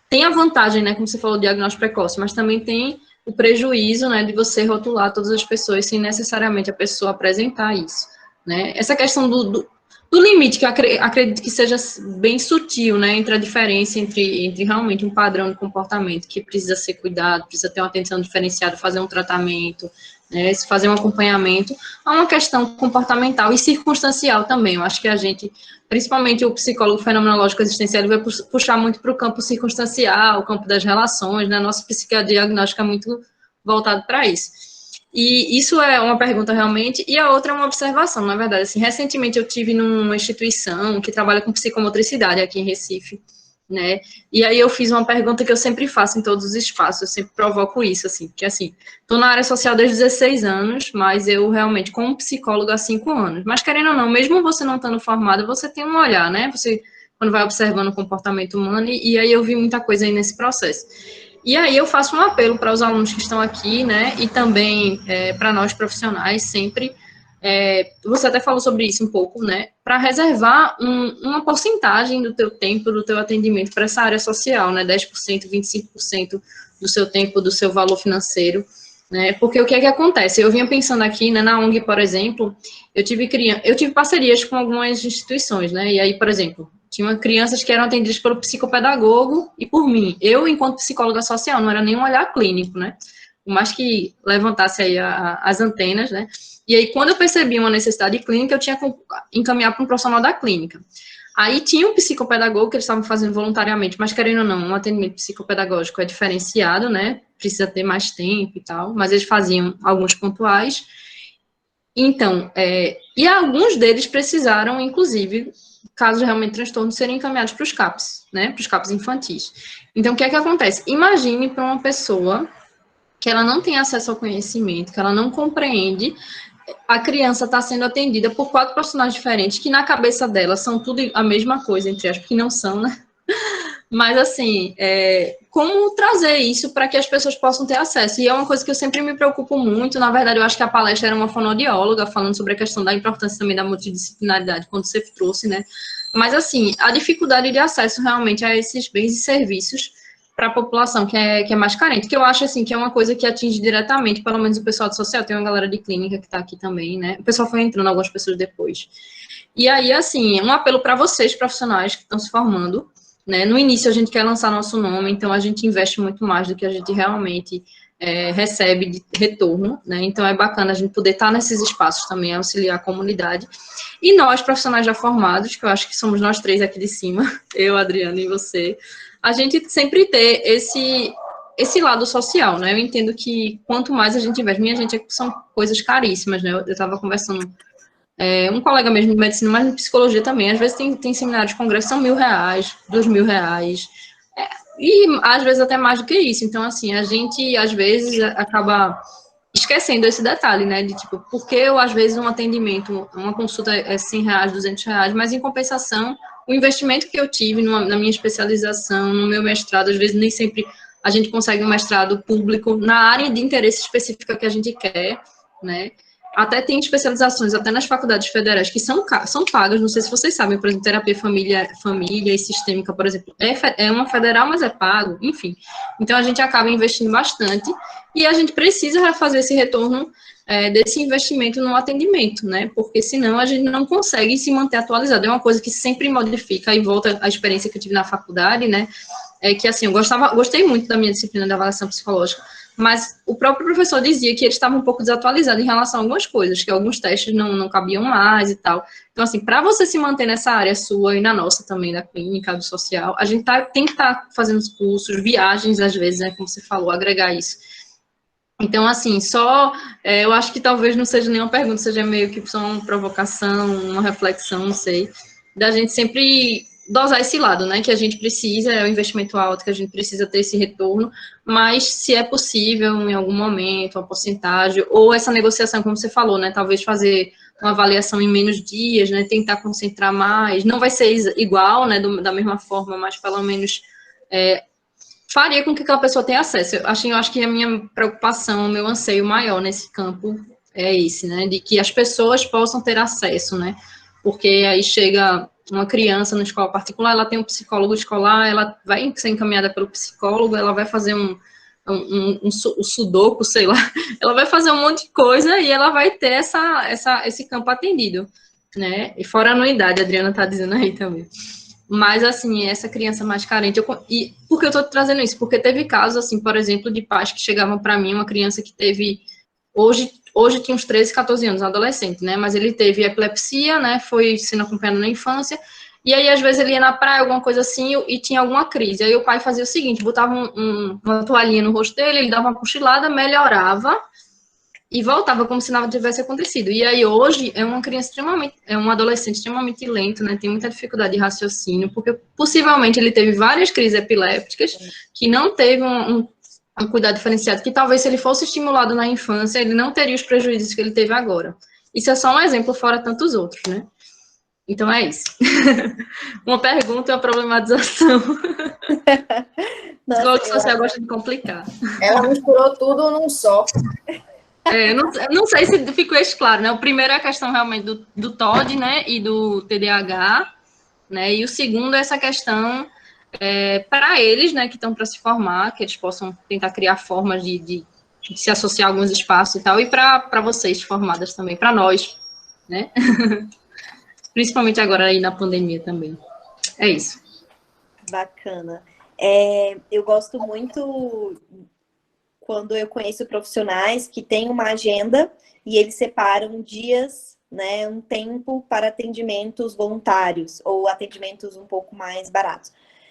tem a vantagem, né, como você falou, do diagnóstico precoce, mas também tem o prejuízo, né, de você rotular todas as pessoas sem necessariamente a pessoa apresentar isso, né. Essa questão do limite, que eu acredito que seja bem sutil, né, entre a diferença entre realmente um padrão de comportamento que precisa ser cuidado, precisa ter uma atenção diferenciada, fazer um tratamento, né, fazer um acompanhamento, a uma questão comportamental e circunstancial também. Eu acho que a gente, principalmente o psicólogo fenomenológico existencial, ele vai puxar muito para o campo circunstancial, o campo das relações, né, nossa psicodiagnóstica é muito voltado para isso. E isso é uma pergunta realmente, e a outra é uma observação, na verdade. Assim, recentemente eu tive numa instituição que trabalha com psicomotricidade aqui em Recife, né? E aí eu fiz uma pergunta que eu sempre faço em todos os espaços, eu sempre provoco isso, assim, que assim, estou na área social desde 16 anos, mas eu realmente, como psicóloga, há 5 anos. Mas querendo ou não, mesmo você não estando formada, você tem um olhar, né? Você, quando vai observando o comportamento humano, e aí eu vi muita coisa aí nesse processo. E aí eu faço um apelo para os alunos que estão aqui, né, e também para nós profissionais, sempre, você até falou sobre isso um pouco, né, para reservar uma porcentagem do teu tempo, do teu atendimento para essa área social, né, 10%, 25% do seu tempo, do seu valor financeiro, né, porque o que é que acontece? Eu vinha pensando aqui, né, na ONG, por exemplo, eu tive parcerias com algumas instituições, né, e aí, por exemplo, tinha crianças que eram atendidas pelo psicopedagogo e por mim. Eu, enquanto psicóloga social, não era nenhum olhar clínico, né? Por mais que levantasse aí as antenas, né? E aí, quando eu percebi uma necessidade clínica, eu tinha que encaminhar para um profissional da clínica. Aí tinha um psicopedagogo que eles estavam fazendo voluntariamente, mas querendo ou não, um atendimento psicopedagógico é diferenciado, né? Precisa ter mais tempo e tal, mas eles faziam alguns pontuais. Então, e alguns deles precisaram, inclusive, casos realmente de transtorno, serem encaminhados para os CAPs, né, para os CAPs infantis. Então, o que é que acontece? Imagine para uma pessoa que ela não tem acesso ao conhecimento, que ela não compreende, a criança está sendo atendida por 4 profissionais diferentes, que na cabeça dela são tudo a mesma coisa, entre aspas, que não são, né? Mas, assim, como trazer isso para que as pessoas possam ter acesso? E é uma coisa que eu sempre me preocupo muito. Na verdade, eu acho que a palestra era uma fonoaudióloga falando sobre a questão da importância também da multidisciplinaridade, quando você trouxe, né? Mas, assim, a dificuldade de acesso realmente a esses bens e serviços para a população que é mais carente, que eu acho, assim, que é uma coisa que atinge diretamente, pelo menos o pessoal do social, tem uma galera de clínica que está aqui também, né? O pessoal foi entrando, algumas pessoas depois. E aí, assim, um apelo para vocês, profissionais que estão se formando, né? No início, a gente quer lançar nosso nome, então a gente investe muito mais do que a gente realmente recebe de retorno, né? Então, é bacana a gente poder estar nesses espaços também, auxiliar a comunidade. E nós, profissionais já formados, que eu acho que somos nós 3 aqui de cima, eu, Adriana e você, a gente sempre ter esse lado social, né? Eu entendo que quanto mais a gente investe, minha gente, são coisas caríssimas, né? Eu estava conversando um colega mesmo de medicina, mas de psicologia também, às vezes tem seminários de congresso, são R$1.000, R$2.000, e às vezes até mais do que isso. Então, assim, a gente, às vezes, acaba esquecendo esse detalhe, né, de tipo, porque eu, às vezes, um atendimento, uma consulta é R$100, R$200, mas em compensação, o investimento que eu tive na minha especialização, no meu mestrado, às vezes nem sempre a gente consegue um mestrado público na área de interesse específica que a gente quer, né. Até tem especializações, até nas faculdades federais, que são pagas, não sei se vocês sabem, por exemplo, terapia família e sistêmica, por exemplo, é uma federal, mas é pago, enfim. Então, a gente acaba investindo bastante e a gente precisa fazer esse retorno desse investimento no atendimento, né? Porque senão a gente não consegue se manter atualizado. É uma coisa que sempre modifica, e volta à experiência que eu tive na faculdade, né? É que, assim, eu gostei muito da minha disciplina de avaliação psicológica, mas o próprio professor dizia que ele estava um pouco desatualizado em relação a algumas coisas, que alguns testes não cabiam mais e tal. Então, assim, para você se manter nessa área sua e na nossa também, da clínica, do social, a gente tem que estar fazendo os cursos, viagens, às vezes, né, como você falou, agregar isso. Então, assim, eu acho que talvez não seja nenhuma pergunta, seja meio que só uma provocação, uma reflexão, não sei, da gente sempre dosar esse lado, né, que a gente precisa, é o investimento alto, que a gente precisa ter esse retorno, mas se é possível, em algum momento, uma porcentagem, ou essa negociação, como você falou, né, talvez fazer uma avaliação em menos dias, né, tentar concentrar mais, não vai ser igual, né, da mesma forma, mas pelo menos faria com que aquela pessoa tenha acesso. Eu acho que a minha preocupação, o meu anseio maior nesse campo é esse, né, de que as pessoas possam ter acesso, né, porque aí chega uma criança na escola particular, ela tem um psicólogo escolar, ela vai ser encaminhada pelo psicólogo, ela vai fazer um sudoku, sei lá, ela vai fazer um monte de coisa e ela vai ter esse campo atendido, né, e fora a anuidade, a Adriana está dizendo aí também. Mas, assim, essa criança mais carente, e por que eu estou trazendo isso? Porque teve casos, assim, por exemplo, de pais que chegavam para mim, uma criança que teve, hoje tinha uns 13, 14 anos, um adolescente, né, mas ele teve epilepsia, né, foi sendo acompanhado na infância, e aí, às vezes, ele ia na praia, alguma coisa assim, e tinha alguma crise, aí o pai fazia o seguinte, botava uma toalhinha no rosto dele, ele dava uma cochilada, melhorava, e voltava como se nada tivesse acontecido. E aí, hoje, é uma criança é um adolescente extremamente lento, né, tem muita dificuldade de raciocínio, porque possivelmente ele teve várias crises epilépticas, que não teve um cuidado diferenciado, que talvez se ele fosse estimulado na infância, ele não teria os prejuízos que ele teve agora. Isso é só um exemplo, fora tantos outros, né? Então, é isso. Uma pergunta e uma problematização. Nossa, Psicólogo social gosta de complicar. Ela misturou tudo num só. Não sei se ficou isso claro, né? O primeiro é a questão realmente do TOD, né, e do TDAH, né, e o segundo é essa questão para eles, né, que estão para se formar, que eles possam tentar criar formas de se associar a alguns espaços e tal, e para vocês formadas também, para nós, né? Principalmente agora aí na pandemia também. É isso. bacana. Eu gosto muito quando eu conheço profissionais que têm uma agenda e eles separam dias, né, um tempo para atendimentos voluntários ou atendimentos um pouco mais baratos.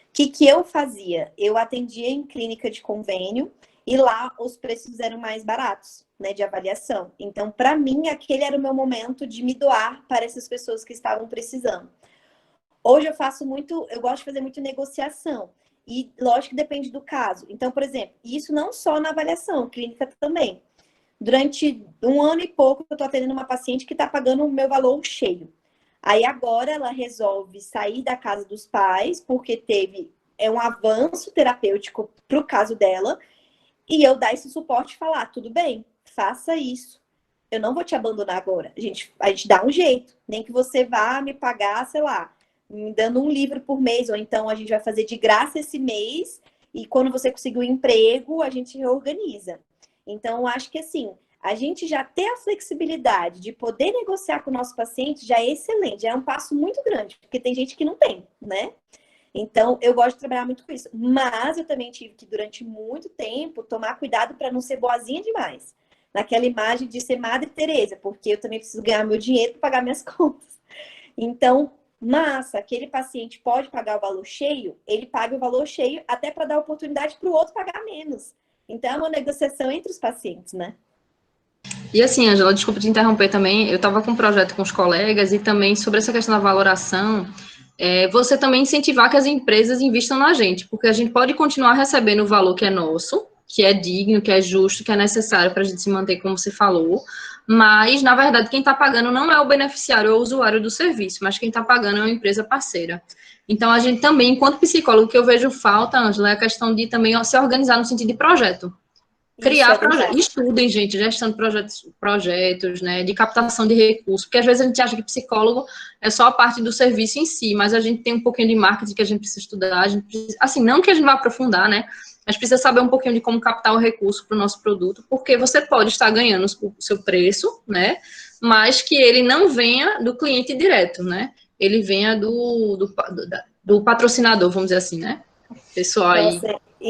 O que eu fazia? Eu atendia em clínica de convênio e lá os preços eram mais baratos, né, de avaliação. Então, para mim, aquele era o meu momento de me doar para essas pessoas que estavam precisando. Hoje eu gosto de fazer muito negociação. E lógico que depende do caso. Então, por exemplo, isso não só na avaliação, clínica também. Durante 1 ano e pouco, eu estou atendendo uma paciente que está pagando o meu valor cheio. Aí agora ela resolve sair da casa dos pais, porque teve um avanço terapêutico para o caso dela, e eu dar esse suporte e falar, tudo bem, faça isso. Eu não vou te abandonar agora. A gente dá um jeito. Nem que você vá me pagar, sei lá, me dando um livro por mês, ou então a gente vai fazer de graça esse mês, e quando você conseguir um emprego, a gente reorganiza. Então, eu acho que assim, a gente já ter a flexibilidade de poder negociar com o nosso paciente já é excelente, já é um passo muito grande, porque tem gente que não tem, né? Então, eu gosto de trabalhar muito com isso. Mas eu também tive que, durante muito tempo, tomar cuidado para não ser boazinha demais. Naquela imagem de ser Madre Teresa, porque eu também preciso ganhar meu dinheiro para pagar minhas contas. Então, aquele paciente pode pagar o valor cheio, ele paga o valor cheio até para dar oportunidade para o outro pagar menos. Então, é uma negociação entre os pacientes, né? E assim, Ângela, desculpa te interromper também, eu estava com um projeto com os colegas e também sobre essa questão da valoração, você também incentivar que as empresas investam na gente, porque a gente pode continuar recebendo o valor que é nosso, que é digno, que é justo, que é necessário para a gente se manter, como você falou, mas, na verdade, quem está pagando não é o beneficiário, é o usuário do serviço, mas quem está pagando é uma empresa parceira. Então, a gente também, enquanto psicólogo, o que eu vejo falta, Ângela, é a questão de também se organizar no sentido de projeto. Criar projetos, estudem, gente, gestão de projetos, né, de captação de recursos, porque às vezes a gente acha que psicólogo é só a parte do serviço em si, mas a gente tem um pouquinho de marketing que a gente precisa estudar, assim, não que a gente vá aprofundar, né, mas precisa saber um pouquinho de como captar o recurso para o nosso produto, porque você pode estar ganhando o seu preço, né, mas que ele não venha do cliente direto, né, ele venha do patrocinador, vamos dizer assim, né, pessoal aí.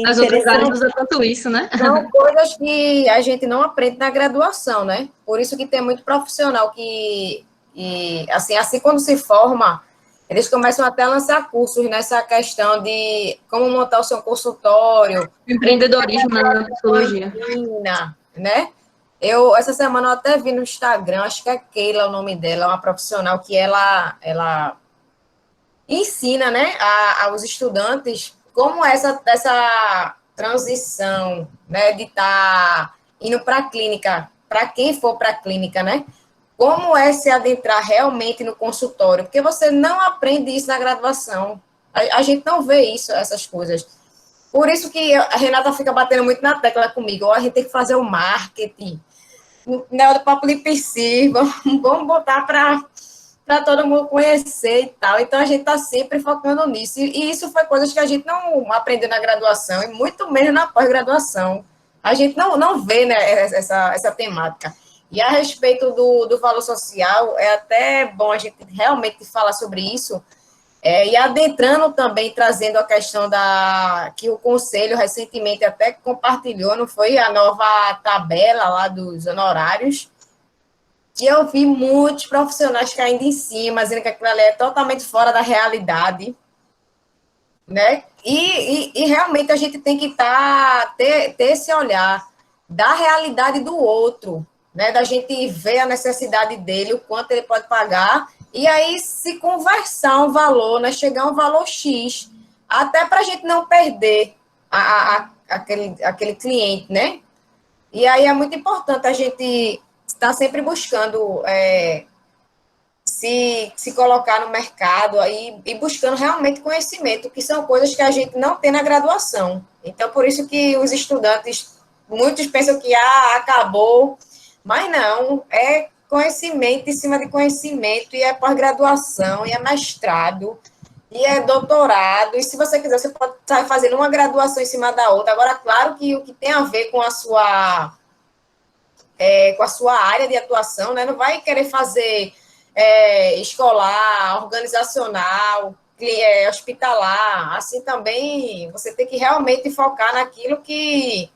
Nas outras áreas usa tanto isso, né? São coisas que a gente não aprende na graduação, né? Por isso que tem muito profissional que assim quando se forma, eles começam até a lançar cursos nessa questão de como montar o seu consultório. Empreendedorismo na psicologia. Né? Essa semana eu até vi no Instagram, acho que é Keila o nome dela, uma profissional que ela ensina, né, aos estudantes como essa transição, né, de estar indo para a clínica, para quem for para a clínica, né, como é se adentrar realmente no consultório, porque você não aprende isso na graduação, a gente não vê isso, essas coisas. Por isso que a Renata fica batendo muito na tecla comigo, ó, a gente tem que fazer o marketing, né, do papo de PC, vamos botar para todo mundo conhecer e tal. Então, a gente está sempre focando nisso. E isso foi coisas que a gente não aprendeu na graduação, e muito menos na pós-graduação. A gente não vê, né, essa temática. E a respeito do valor social, é até bom a gente realmente falar sobre isso, e adentrando também, trazendo a questão que o Conselho recentemente até compartilhou, não foi? A nova tabela lá dos honorários, que eu vi muitos profissionais caindo em cima, dizendo que aquilo ali é totalmente fora da realidade, né? E realmente a gente tem que ter esse olhar da realidade do outro, né? Da gente ver a necessidade dele, o quanto ele pode pagar, e aí se conversar um valor, né? Chegar a um valor X, até para a gente não perder aquele cliente, né? E aí é muito importante a gente estar sempre buscando se colocar no mercado aí, e buscando realmente conhecimento, que são coisas que a gente não tem na graduação. Então, por isso que os estudantes, muitos pensam que acabou, mas não, é conhecimento em cima de conhecimento, e é pós-graduação, e é mestrado, e é doutorado, e se você quiser, você pode estar fazendo uma graduação em cima da outra. Agora, claro que o que tem a ver com a sua área de atuação, né? Não vai querer fazer escolar, organizacional, hospitalar. Assim também você tem que realmente focar naquilo que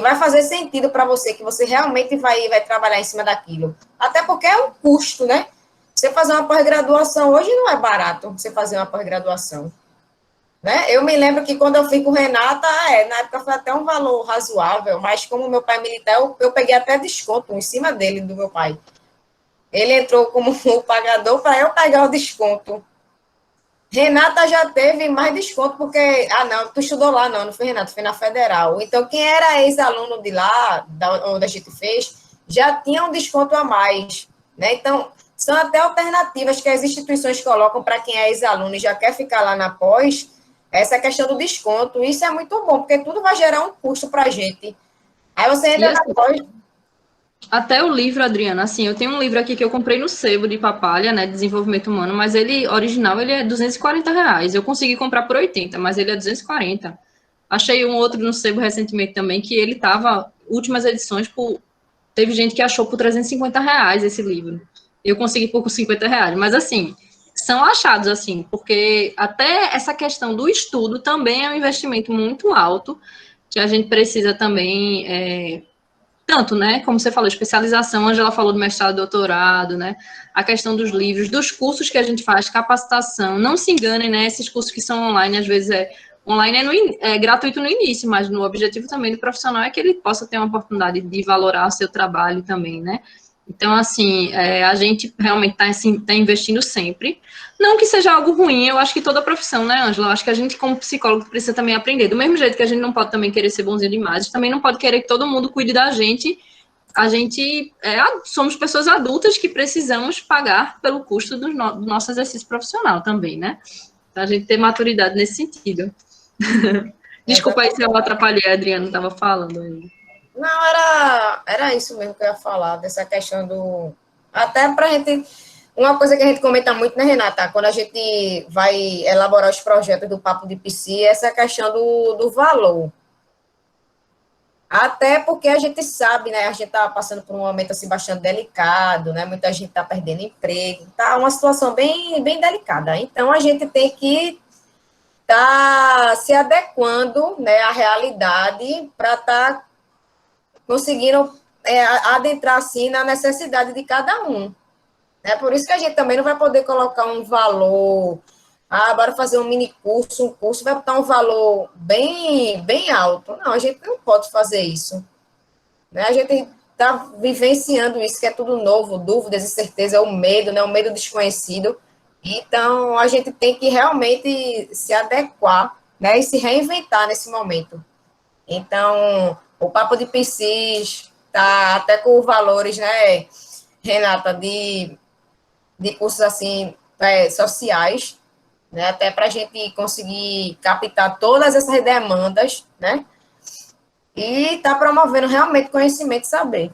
vai fazer sentido para você, que você realmente vai trabalhar em cima daquilo. Até porque é um custo, né? Você fazer uma pós-graduação hoje não é barato, você fazer uma pós-graduação. Né? Eu me lembro que quando eu fui com Renata, na época foi até um valor razoável, mas como meu pai é militar, eu peguei até desconto em cima dele, do meu pai. Ele entrou como o pagador para eu pegar o desconto. Renata já teve mais desconto, porque, não, tu estudou lá, não foi Renata, foi na Federal. Então, quem era ex-aluno de lá, onde a gente fez, já tinha um desconto a mais, né? Então, são até alternativas que as instituições colocam para quem é ex-aluno e já quer ficar lá na pós, essa questão do desconto. Isso é muito bom, porque tudo vai gerar um custo para a gente. Aí você entra na pós. Até o livro, Adriana, assim, eu tenho um livro aqui que eu comprei no sebo de Papalha, né, Desenvolvimento Humano, mas ele, original, ele é R$240. Eu consegui comprar por 80, mas ele é 240. Achei um outro no sebo recentemente também, que ele tava, últimas edições, teve gente que achou por R$350 esse livro. Eu consegui por R$50, mas assim, são achados, assim, porque até essa questão do estudo também é um investimento muito alto, que a gente precisa também tanto, né, como você falou, especialização, a Angela falou do mestrado, doutorado, né, a questão dos livros, dos cursos que a gente faz, capacitação, não se enganem, né, esses cursos que são online, às vezes online é gratuito no início, mas no objetivo também do profissional é que ele possa ter uma oportunidade de valorar o seu trabalho também, né. Então, assim, a gente realmente tá investindo sempre. Não que seja algo ruim, eu acho que toda profissão, né, Ângela? Eu acho que a gente, como psicólogo, precisa também aprender. Do mesmo jeito que a gente não pode também querer ser bonzinho demais, a gente também não pode querer que todo mundo cuide da gente. A gente somos pessoas adultas que precisamos pagar pelo custo do nosso exercício profissional também, né? Então, a gente ter maturidade nesse sentido. Desculpa aí se eu atrapalhei, a Adriana estava falando aí. Não, era isso mesmo que eu ia falar, dessa questão do... Até para a gente... Uma coisa que a gente comenta muito, né, Renata? Quando a gente vai elaborar os projetos do Papo de Psi, essa questão do valor. Até porque a gente sabe, né? A gente está passando por um momento assim, bastante delicado, né? Muita gente está perdendo emprego, tá uma situação bem, bem delicada. Então, a gente tem que estar se adequando, né, à realidade para estar conseguiram adentrar, assim, na necessidade de cada um. É por isso que a gente também não vai poder colocar um valor, bora fazer um mini curso, um curso vai botar um valor bem, bem alto. Não, a gente não pode fazer isso. Né? A gente está vivenciando isso, que é tudo novo, dúvidas, incerteza, o medo, né? O medo desconhecido. Então, a gente tem que realmente se adequar, né, e se reinventar nesse momento. Então, o Papo de Psis está até com valores, né, Renata, de cursos assim, sociais, né, até para a gente conseguir captar todas essas demandas, né, e está promovendo realmente conhecimento e saber.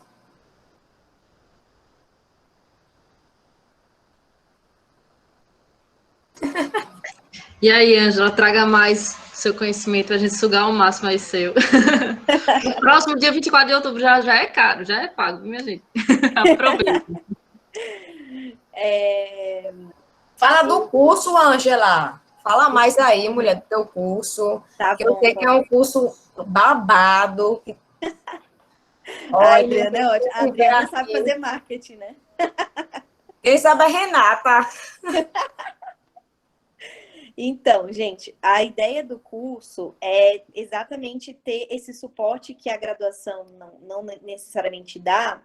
E aí, Ângela, traga mais seu conhecimento para a gente sugar ao máximo aí seu. No próximo dia 24 de outubro já é caro, já é pago, minha gente. Aproveita. Fala do curso, Ângela. Fala mais aí, mulher, do teu curso. Tá Que eu bom, sei que é um curso babado. A Olha, Adriana é ótima. A Adriana sabe fazer marketing, né? quem sabe é Renata. Então, gente, a ideia do curso é exatamente ter esse suporte que a graduação não necessariamente dá,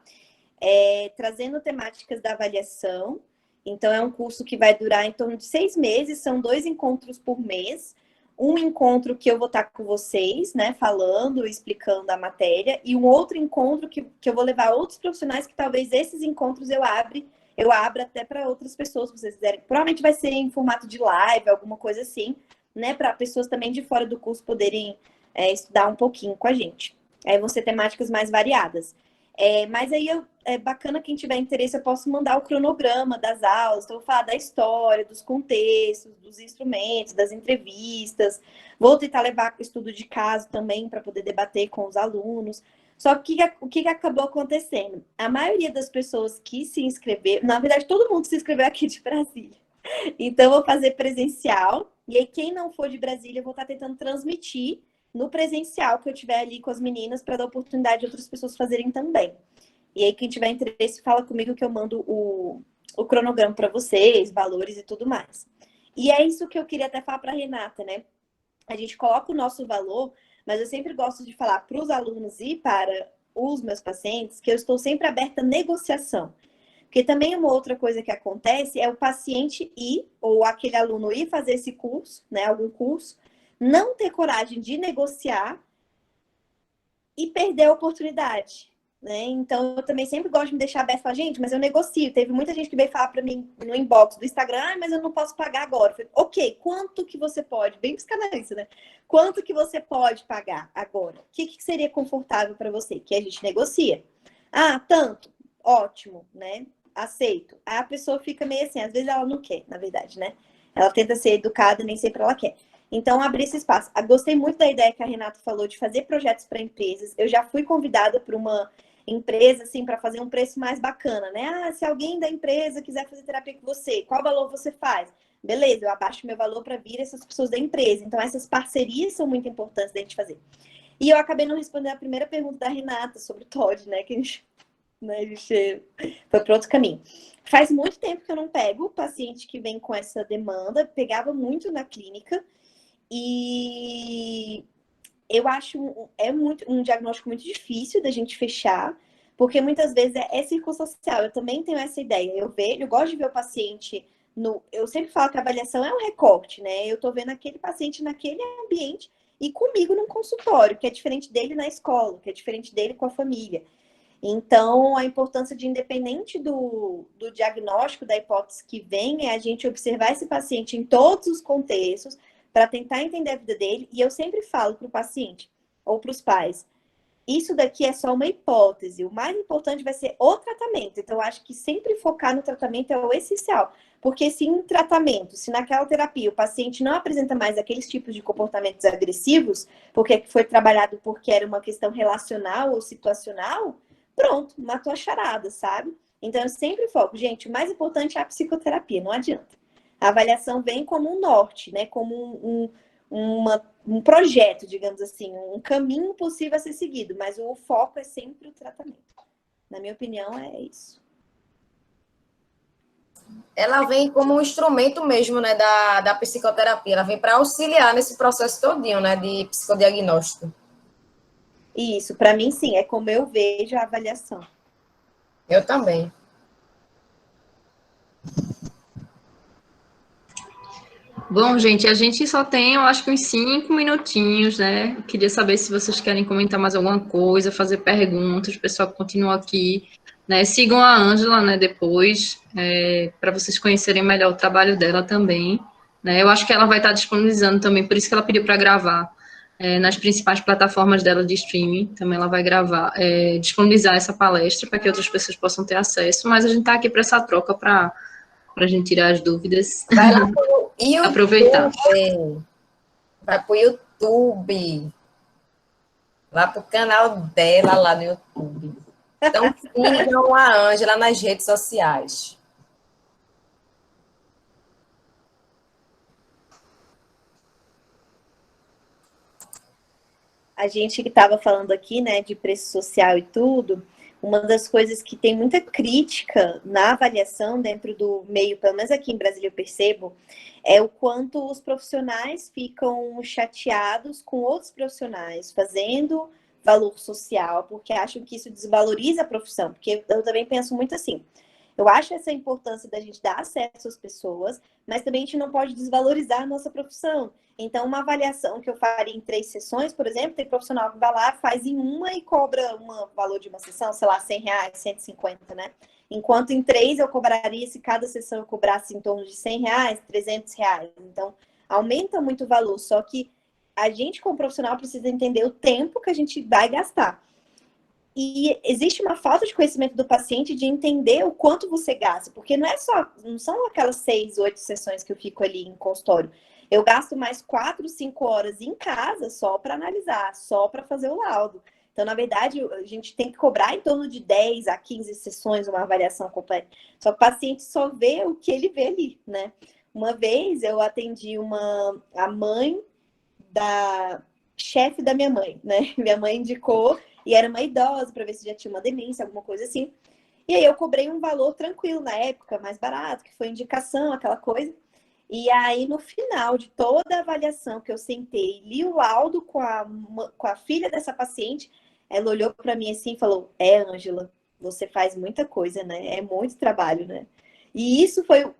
trazendo temáticas da avaliação. Então, é um curso que vai durar em torno de 6 meses, são 2 encontros por mês. Um encontro que eu vou estar com vocês, né, falando, explicando a matéria, e um outro encontro que eu vou levar outros profissionais que talvez esses encontros eu abra até para outras pessoas, se vocês quiserem. Provavelmente vai ser em formato de live, alguma coisa assim, né, para pessoas também de fora do curso poderem estudar um pouquinho com a gente. Aí vão ser temáticas mais variadas. Mas aí é bacana, quem tiver interesse, eu posso mandar o cronograma das aulas. Então, eu vou falar da história, dos contextos, dos instrumentos, das entrevistas. Vou tentar levar estudo de caso também para poder debater com os alunos. Só que o que acabou acontecendo? A maioria das pessoas que se inscreveram, na verdade, todo mundo se inscreveu aqui de Brasília. Então, eu vou fazer presencial. E aí, quem não for de Brasília, eu vou estar tentando transmitir no presencial que eu tiver ali com as meninas para dar oportunidade de outras pessoas fazerem também. E aí, quem tiver interesse, fala comigo que eu mando o cronograma para vocês, valores e tudo mais. E é isso que eu queria até falar para a Renata, né? A gente coloca o nosso valor, mas eu sempre gosto de falar para os alunos e para os meus pacientes que eu estou sempre aberta à negociação. Porque também uma outra coisa que acontece é o paciente ir, ou aquele aluno ir fazer esse curso, né? Algum curso, não ter coragem de negociar e perder a oportunidade, né? Então, eu também sempre gosto de me deixar aberto e falar, gente, mas eu negocio. Teve muita gente que veio falar para mim no inbox do Instagram, mas eu não posso pagar agora. Eu falei, ok, quanto que você pode? Bem psicanalista, né? Quanto que você pode pagar agora? O que seria confortável para você? Que a gente negocia. Ah, tanto. Ótimo, né? Aceito. Aí a pessoa fica meio assim, às vezes ela não quer, na verdade, né? Ela tenta ser educada, nem sempre ela quer. Então, abrir esse espaço. Gostei muito da ideia que a Renata falou de fazer projetos para empresas. Eu já fui convidada por uma empresa, assim, para fazer um preço mais bacana, né? Ah, se alguém da empresa quiser fazer terapia com você, qual valor você faz? Beleza, eu abaixo meu valor para vir essas pessoas da empresa. Então, essas parcerias são muito importantes da gente fazer. E eu acabei não respondendo a primeira pergunta da Renata sobre o TOD, né? Que a gente foi para outro caminho. Faz muito tempo que eu não pego o paciente que vem com essa demanda, pegava muito na clínica. E eu acho um diagnóstico muito difícil da gente fechar, porque muitas vezes é circunstancial. Eu também tenho essa ideia. Eu gosto de ver o paciente eu sempre falo que a avaliação é um recorte, né? Eu tô vendo aquele paciente naquele ambiente e comigo num consultório, que é diferente dele na escola, que é diferente dele com a família. Então, a importância de, independente do diagnóstico, da hipótese que vem, é a gente observar esse paciente em todos os contextos, para tentar entender a vida dele. E eu sempre falo para o paciente ou para os pais, isso daqui é só uma hipótese. O mais importante vai ser o tratamento. Então, eu acho que sempre focar no tratamento é o essencial. Porque se em tratamento, se naquela terapia o paciente não apresenta mais aqueles tipos de comportamentos agressivos, porque foi trabalhado porque era uma questão relacional ou situacional, pronto, matou a charada, sabe? Então, eu sempre foco, gente, o mais importante é a psicoterapia, não adianta. A avaliação vem como um norte, né? Como um projeto, digamos assim, um caminho possível a ser seguido, mas o foco é sempre o tratamento. Na minha opinião, é isso. Ela vem como um instrumento mesmo, né, da psicoterapia. Ela vem para auxiliar nesse processo todinho, né, de psicodiagnóstico. Isso, para mim, sim, é como eu vejo a avaliação. Eu também. Bom, gente, a gente só tem, eu acho que uns 5 minutinhos, né? Eu queria saber se vocês querem comentar mais alguma coisa, fazer perguntas, o pessoal que continua aqui, né? Sigam a Ângela, né, depois, para vocês conhecerem melhor o trabalho dela também, né? Eu acho que ela vai estar disponibilizando também, por isso que ela pediu para gravar, nas principais plataformas dela de streaming, também ela vai gravar, disponibilizar essa palestra para que outras pessoas possam ter acesso, mas a gente está aqui para essa troca, para a gente tirar as dúvidas, Vai lá pro aproveitar. YouTube. Vai pro YouTube. Lá pro canal dela lá no YouTube. Então, sigam a Ângela nas redes sociais. A gente que estava falando aqui, né, de preço social e tudo, uma das coisas que tem muita crítica na avaliação dentro do meio, pelo menos aqui em Brasília eu percebo, é o quanto os profissionais ficam chateados com outros profissionais fazendo valor social, porque acham que isso desvaloriza a profissão. Porque eu também penso muito assim, eu acho essa importância da gente dar acesso às pessoas, mas também a gente não pode desvalorizar a nossa profissão. Então, uma avaliação que eu faria em 3 sessões, por exemplo, tem profissional que vai lá, faz em uma e cobra um valor de uma sessão, sei lá, R$100, 150, né? Enquanto em 3 eu cobraria, se cada sessão eu cobrasse em torno de R$100, R$300. Então, aumenta muito o valor, só que a gente, como profissional, precisa entender o tempo que a gente vai gastar. E existe uma falta de conhecimento do paciente de entender o quanto você gasta, porque não são aquelas 6, 8 sessões que eu fico ali em consultório. Eu gasto mais 4, 5 horas em casa só para analisar, só para fazer o laudo. Então, na verdade, a gente tem que cobrar em torno de 10 a 15 sessões, uma avaliação completa. Só que o paciente só vê o que ele vê ali, né? Uma vez eu atendi a mãe da chefe da minha mãe, né? Minha mãe indicou e era uma idosa para ver se já tinha uma demência, alguma coisa assim. E aí eu cobrei um valor tranquilo na época, mais barato, que foi indicação, aquela coisa. E aí, no final de toda a avaliação que eu sentei, li o laudo com a filha dessa paciente, ela olhou para mim assim e falou: Ângela, você faz muita coisa, né? É muito trabalho, né? E isso foi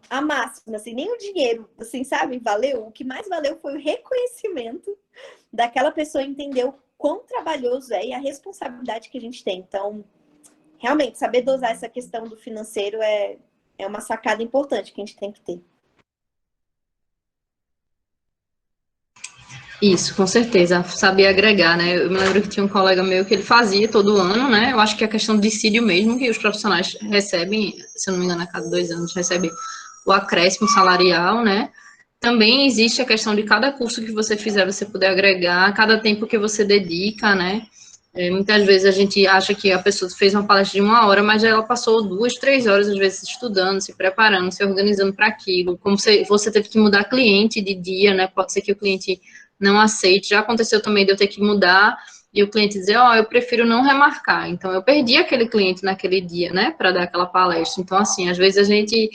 a máxima, assim, nem o dinheiro, assim, sabe, valeu. O que mais valeu foi o reconhecimento daquela pessoa entender o quão trabalhoso é e a responsabilidade que a gente tem. Então, realmente, saber dosar essa questão do financeiro é uma sacada importante que a gente tem que ter. Isso, com certeza, saber agregar, né? Eu me lembro que tinha um colega meu que ele fazia todo ano, né? Eu acho que é a questão de dissídio mesmo, que os profissionais recebem, se eu não me engano, a cada 2 anos, recebem o acréscimo salarial, né? Também existe a questão de cada curso que você fizer, você poder agregar, cada tempo que você dedica, né? Muitas vezes a gente acha que a pessoa fez uma palestra de 1 hora, mas ela passou 2, 3 horas, às vezes, estudando, se preparando, se organizando para aquilo. Como você teve que mudar cliente de dia, né? Pode ser que o cliente não aceite. Já aconteceu também de eu ter que mudar e o cliente dizer, eu prefiro não remarcar. Então, eu perdi aquele cliente naquele dia, né? Para dar aquela palestra. Então, assim, às vezes a gente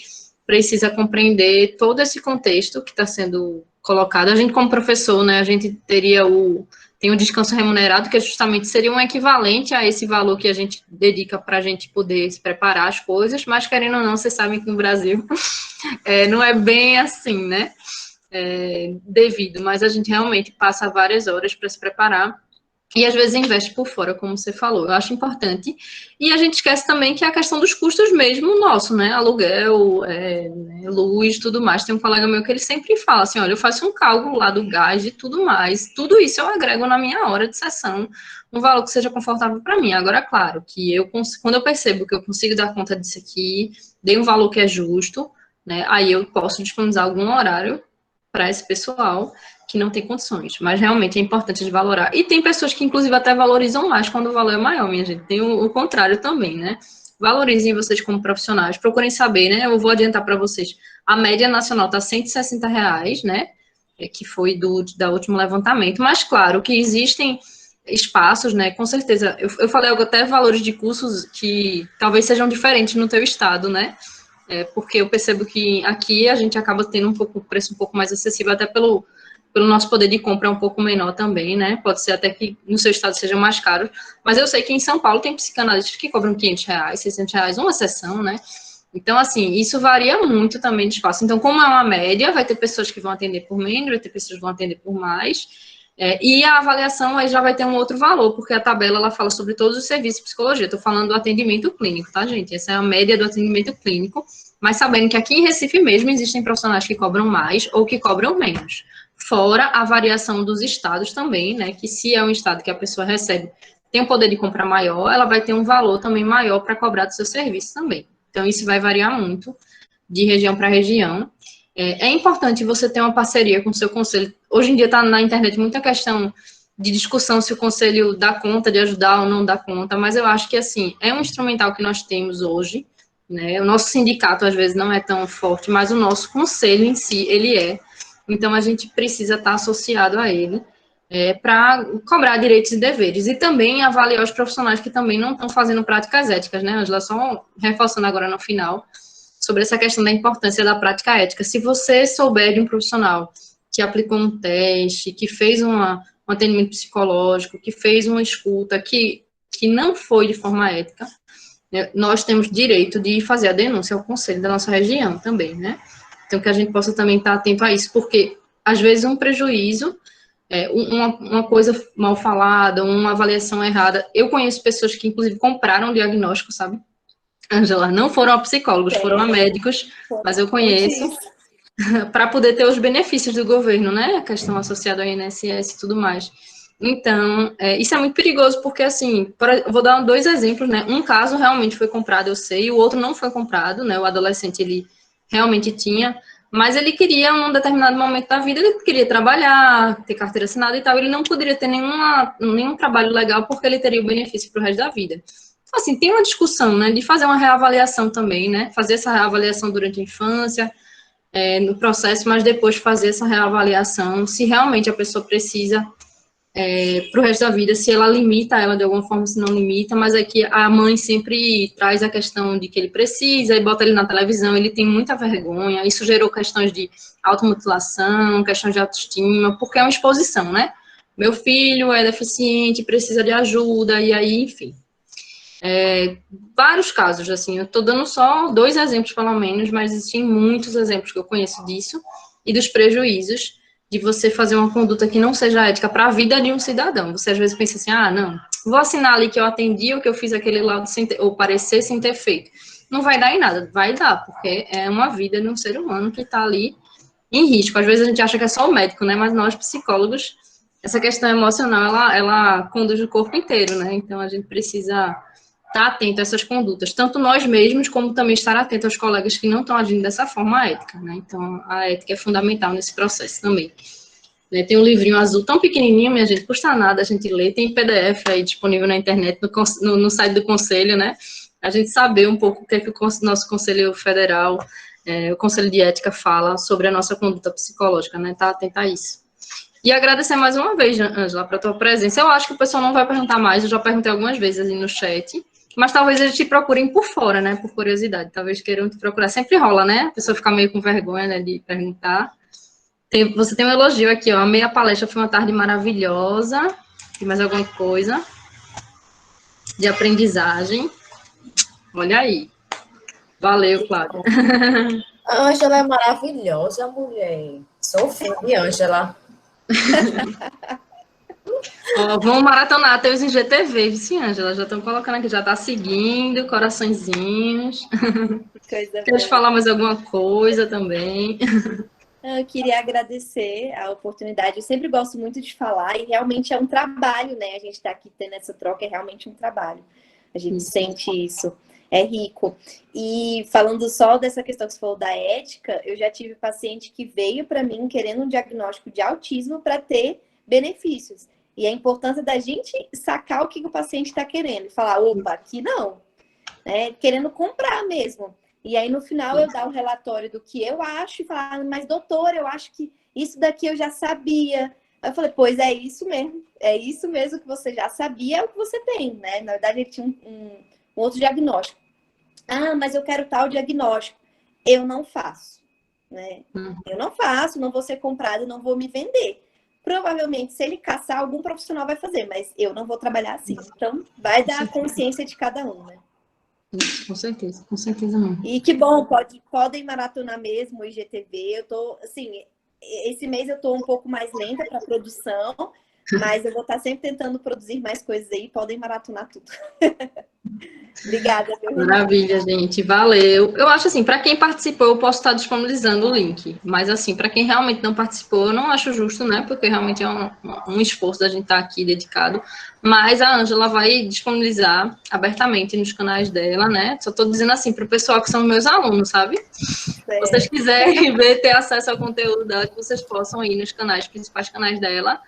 precisa compreender todo esse contexto que está sendo colocado. A gente, como professor, né? A gente tem um descanso remunerado, que justamente seria um equivalente a esse valor que a gente dedica para a gente poder se preparar as coisas, mas querendo ou não, vocês sabem que no Brasil não é bem assim, né? Devido, mas a gente realmente passa várias horas para se preparar e às vezes investe por fora, como você falou. Eu acho importante. E a gente esquece também que é a questão dos custos mesmo nosso, né? Aluguel, luz, tudo mais. Tem um colega meu que ele sempre fala assim, olha, eu faço um cálculo lá do gás e tudo mais. Tudo isso eu agrego na minha hora de sessão, um valor que seja confortável para mim. Agora, claro, que quando eu percebo que eu consigo dar conta disso aqui, dei um valor que é justo, né? Aí eu posso disponibilizar algum horário para esse pessoal que não tem condições, mas realmente é importante de valorar. E tem pessoas que, inclusive, até valorizam mais quando o valor é maior, minha gente. Tem o contrário também, né? Valorizem vocês como profissionais, procurem saber, né? Eu vou adiantar para vocês. A média nacional está R$160, né? Que foi da último levantamento. Mas, claro, que existem espaços, né? Com certeza. Eu falei até valores de cursos que talvez sejam diferentes no teu estado, né? Porque eu percebo que aqui a gente acaba tendo um preço um pouco mais acessível, até pelo nosso poder de compra um pouco menor também, né? Pode ser até que no seu estado seja mais caro, mas eu sei que em São Paulo tem psicanalistas que cobram R$500, R$600 uma sessão, né? Então, assim, isso varia muito também de espaço. Então, como é uma média, vai ter pessoas que vão atender por menos, vai ter pessoas que vão atender por mais, e a avaliação aí já vai ter um outro valor, porque a tabela, ela fala sobre todos os serviços de psicologia. Estou falando do atendimento clínico, tá, gente? Essa é a média do atendimento clínico, mas sabendo que aqui em Recife mesmo existem profissionais que cobram mais ou que cobram menos. Fora a variação dos estados também, né, que se é um estado que a pessoa recebe, tem um poder de compra maior, ela vai ter um valor também maior para cobrar do seu serviço também. Então, isso vai variar muito de região para região. É importante você ter uma parceria com o seu conselho. Hoje em dia está na internet muita questão de discussão se o conselho dá conta de ajudar ou não dá conta, mas eu acho que, assim, é um instrumental que nós temos hoje, né? O nosso sindicato, às vezes, não é tão forte, mas o nosso conselho em si, ele é. Então, a gente precisa estar associado a ele para cobrar direitos e deveres. E também avaliar os profissionais que também não estão fazendo práticas éticas, né, Ângela? Só reforçando agora no final, sobre essa questão da importância da prática ética. Se você souber de um profissional que aplicou um teste, que fez um atendimento psicológico, que fez uma escuta, que não foi de forma ética, né, nós temos direito de fazer a denúncia ao conselho da nossa região também, né? Então, que a gente possa também estar atento a isso, porque, às vezes, um prejuízo, uma coisa mal falada, uma avaliação errada. Eu conheço pessoas que, inclusive, compraram o diagnóstico, sabe? Ângela, não foram a psicólogos, foram a médicos, mas eu conheço, para poder ter os benefícios do governo, né? A questão associada ao INSS e tudo mais. Então, isso é muito perigoso, porque, assim, vou dar 2 exemplos, né? Um caso realmente foi comprado, eu sei, o outro não foi comprado, né? O adolescente, ele realmente tinha, mas ele queria, em um determinado momento da vida, ele queria trabalhar, ter carteira assinada e tal, ele não poderia ter nenhum trabalho legal, porque ele teria o benefício para o resto da vida. Então, assim, tem uma discussão, né, de fazer uma reavaliação também, né? Fazer essa reavaliação durante a infância, no processo, mas depois fazer essa reavaliação, se realmente a pessoa precisa para o resto da vida, se ela limita ela de alguma forma, se não limita, mas é que a mãe sempre traz a questão de que ele precisa, e bota ele na televisão, ele tem muita vergonha, isso gerou questões de automutilação, questões de autoestima, porque é uma exposição, né? Meu filho é deficiente, precisa de ajuda, e aí, enfim. Vários casos, assim, eu estou dando só 2 exemplos, pelo menos, mas existem muitos exemplos que eu conheço disso, e dos prejuízos de você fazer uma conduta que não seja ética para a vida de um cidadão. Você às vezes pensa assim, não, vou assinar ali que eu atendi ou que eu fiz aquele laudo ou parecer sem ter feito. Não vai dar em nada, vai dar, porque é uma vida de um ser humano que está ali em risco. Às vezes a gente acha que é só o médico, né, mas nós, psicólogos, essa questão emocional, ela conduz o corpo inteiro, né, então a gente precisa estar atento a essas condutas, tanto nós mesmos, como também estar atento aos colegas que não estão agindo dessa forma ética, né? Então, a ética é fundamental nesse processo também. Tem um livrinho azul tão pequenininho, minha gente, custa nada a gente ler, tem PDF aí disponível na internet, no site do Conselho, né? A gente saber um pouco o que é que o nosso Conselho Federal, o Conselho de Ética fala sobre a nossa conduta psicológica, né? Tá atento a isso. E agradecer mais uma vez, Ângela, para a tua presença. Eu acho que o pessoal não vai perguntar mais, eu já perguntei algumas vezes aí no chat, mas talvez eles te procurem por fora, né, por curiosidade, talvez queiram te procurar. Sempre rola, né, a pessoa fica meio com vergonha, né, de perguntar. Você tem um elogio aqui, ó, amei a palestra, foi uma tarde maravilhosa. Tem mais alguma coisa? De aprendizagem. Olha aí. Valeu, Cláudia. A Ângela é maravilhosa, mulher. Sou fã de Ângela. Vamos maratonar até os IGTV, sim, Ângela, já estão colocando aqui, já está seguindo, coraçõezinhos. Queres falar mais alguma coisa também? Eu queria agradecer a oportunidade, eu sempre gosto muito de falar, e realmente é um trabalho, né, a gente está aqui tendo essa troca, é realmente um trabalho, a gente sente isso, é rico. E falando só dessa questão que você falou da ética, eu já tive paciente que veio para mim querendo um diagnóstico de autismo para ter benefícios. E a importância da gente sacar o que o paciente está querendo. Falar, opa, aqui não. Né? Querendo comprar mesmo. E aí, no final, eu dar o relatório do que eu acho e falar, mas doutor, eu acho que isso daqui eu já sabia. Aí eu falei, pois é isso mesmo. É isso mesmo que você já sabia, é o que você tem, né? Na verdade, ele tinha um outro diagnóstico. Mas eu quero tal diagnóstico. Eu não faço. Né? Eu não faço, não vou ser comprado, não vou me vender. Provavelmente, se ele caçar, algum profissional vai fazer, mas eu não vou trabalhar assim. Então, vai dar a consciência de cada um, né? Isso, com certeza mesmo. E que bom, podem maratonar mesmo o IGTV. Eu tô, assim, esse mês eu tô um pouco mais lenta para produção, mas eu vou estar sempre tentando produzir mais coisas aí. Podem maratonar tudo. Obrigada, meu Renato. Maravilha, gente, valeu. Eu acho assim, para quem participou, eu posso estar disponibilizando o link, mas assim, para quem realmente não participou, eu não acho justo, né? Porque realmente é um esforço da gente estar aqui dedicado. Mas a Ângela vai disponibilizar abertamente nos canais dela, né? Só estou dizendo assim para o pessoal que são meus alunos, sabe? Se vocês quiserem ver, ter acesso ao conteúdo dela, que vocês possam ir nos canais, principais canais dela.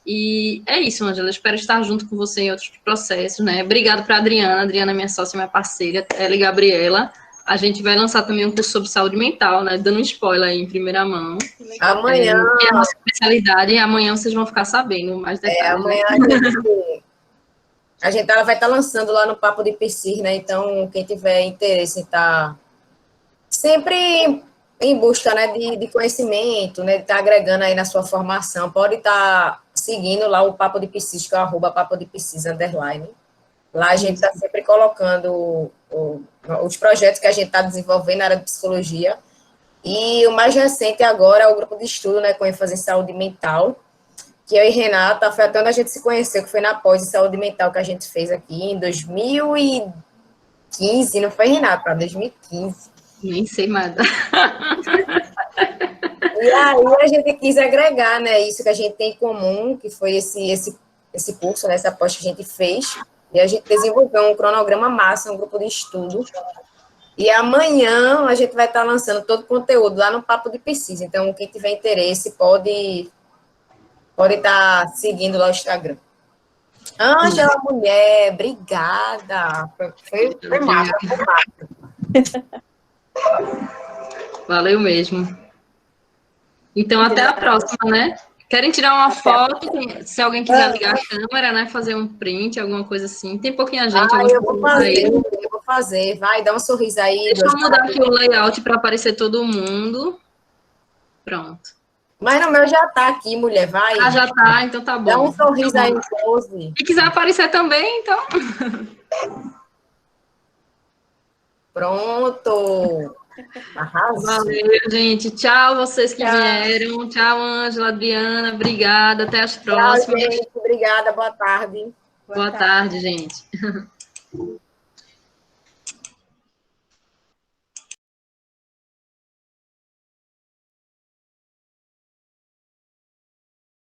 E é isso, Ângela. Espero estar junto com você em outros processos, né? Obrigada para a Adriana. A Adriana é minha sócia, minha parceira. Ela e Gabriela. A gente vai lançar também um curso sobre saúde mental, né? Dando um spoiler aí em primeira mão. Amanhã. Que é a nossa especialidade. E amanhã vocês vão ficar sabendo mais detalhes. Amanhã a gente ela vai estar lançando lá no Papo de Psis, né? Então, quem tiver interesse em estar sempre em busca, né, de conhecimento, né, de estar agregando aí na sua formação, pode estar seguindo lá o Papo de Psis, que é o @papo de Psis _. Lá a gente está sempre colocando os projetos que a gente está desenvolvendo na área de psicologia. E o mais recente agora é o grupo de estudo, né, com ênfase em saúde mental, que eu e Renata, foi até onde a gente se conheceu, que foi na pós de saúde mental que a gente fez aqui em 2015, não foi, Renata? 2015. Nem sei mais. E aí a gente quis agregar, né, isso que a gente tem em comum, que foi esse curso, né, essa pós que a gente fez, e a gente desenvolveu um cronograma massa, um grupo de estudo. E amanhã a gente vai estar lançando todo o conteúdo lá no Papo de Psis. Então, quem tiver interesse pode estar seguindo lá o Instagram. Ângela, mulher, obrigada. Foi massa, foi massa. Valeu mesmo. Então, até a próxima, né? Querem tirar uma foto? Se alguém quiser ligar a câmera, né? Fazer um print, alguma coisa assim. Tem pouquinha gente. Eu vou fazer. Vai, dá um sorriso aí. Deixa eu mudar aqui o layout para aparecer todo mundo. Pronto. Mas no meu já tá aqui, mulher, vai. Ah, já tá, então tá bom. Dá um sorriso aí, pose. Se quiser aparecer também, então. Pronto. Arrasou. Valeu, gente. Tchau, vocês que vieram. Tchau, Ângela, Adriana. Obrigada. Até as próximas. Tchau, gente. Obrigada. Boa tarde. Boa tarde, gente.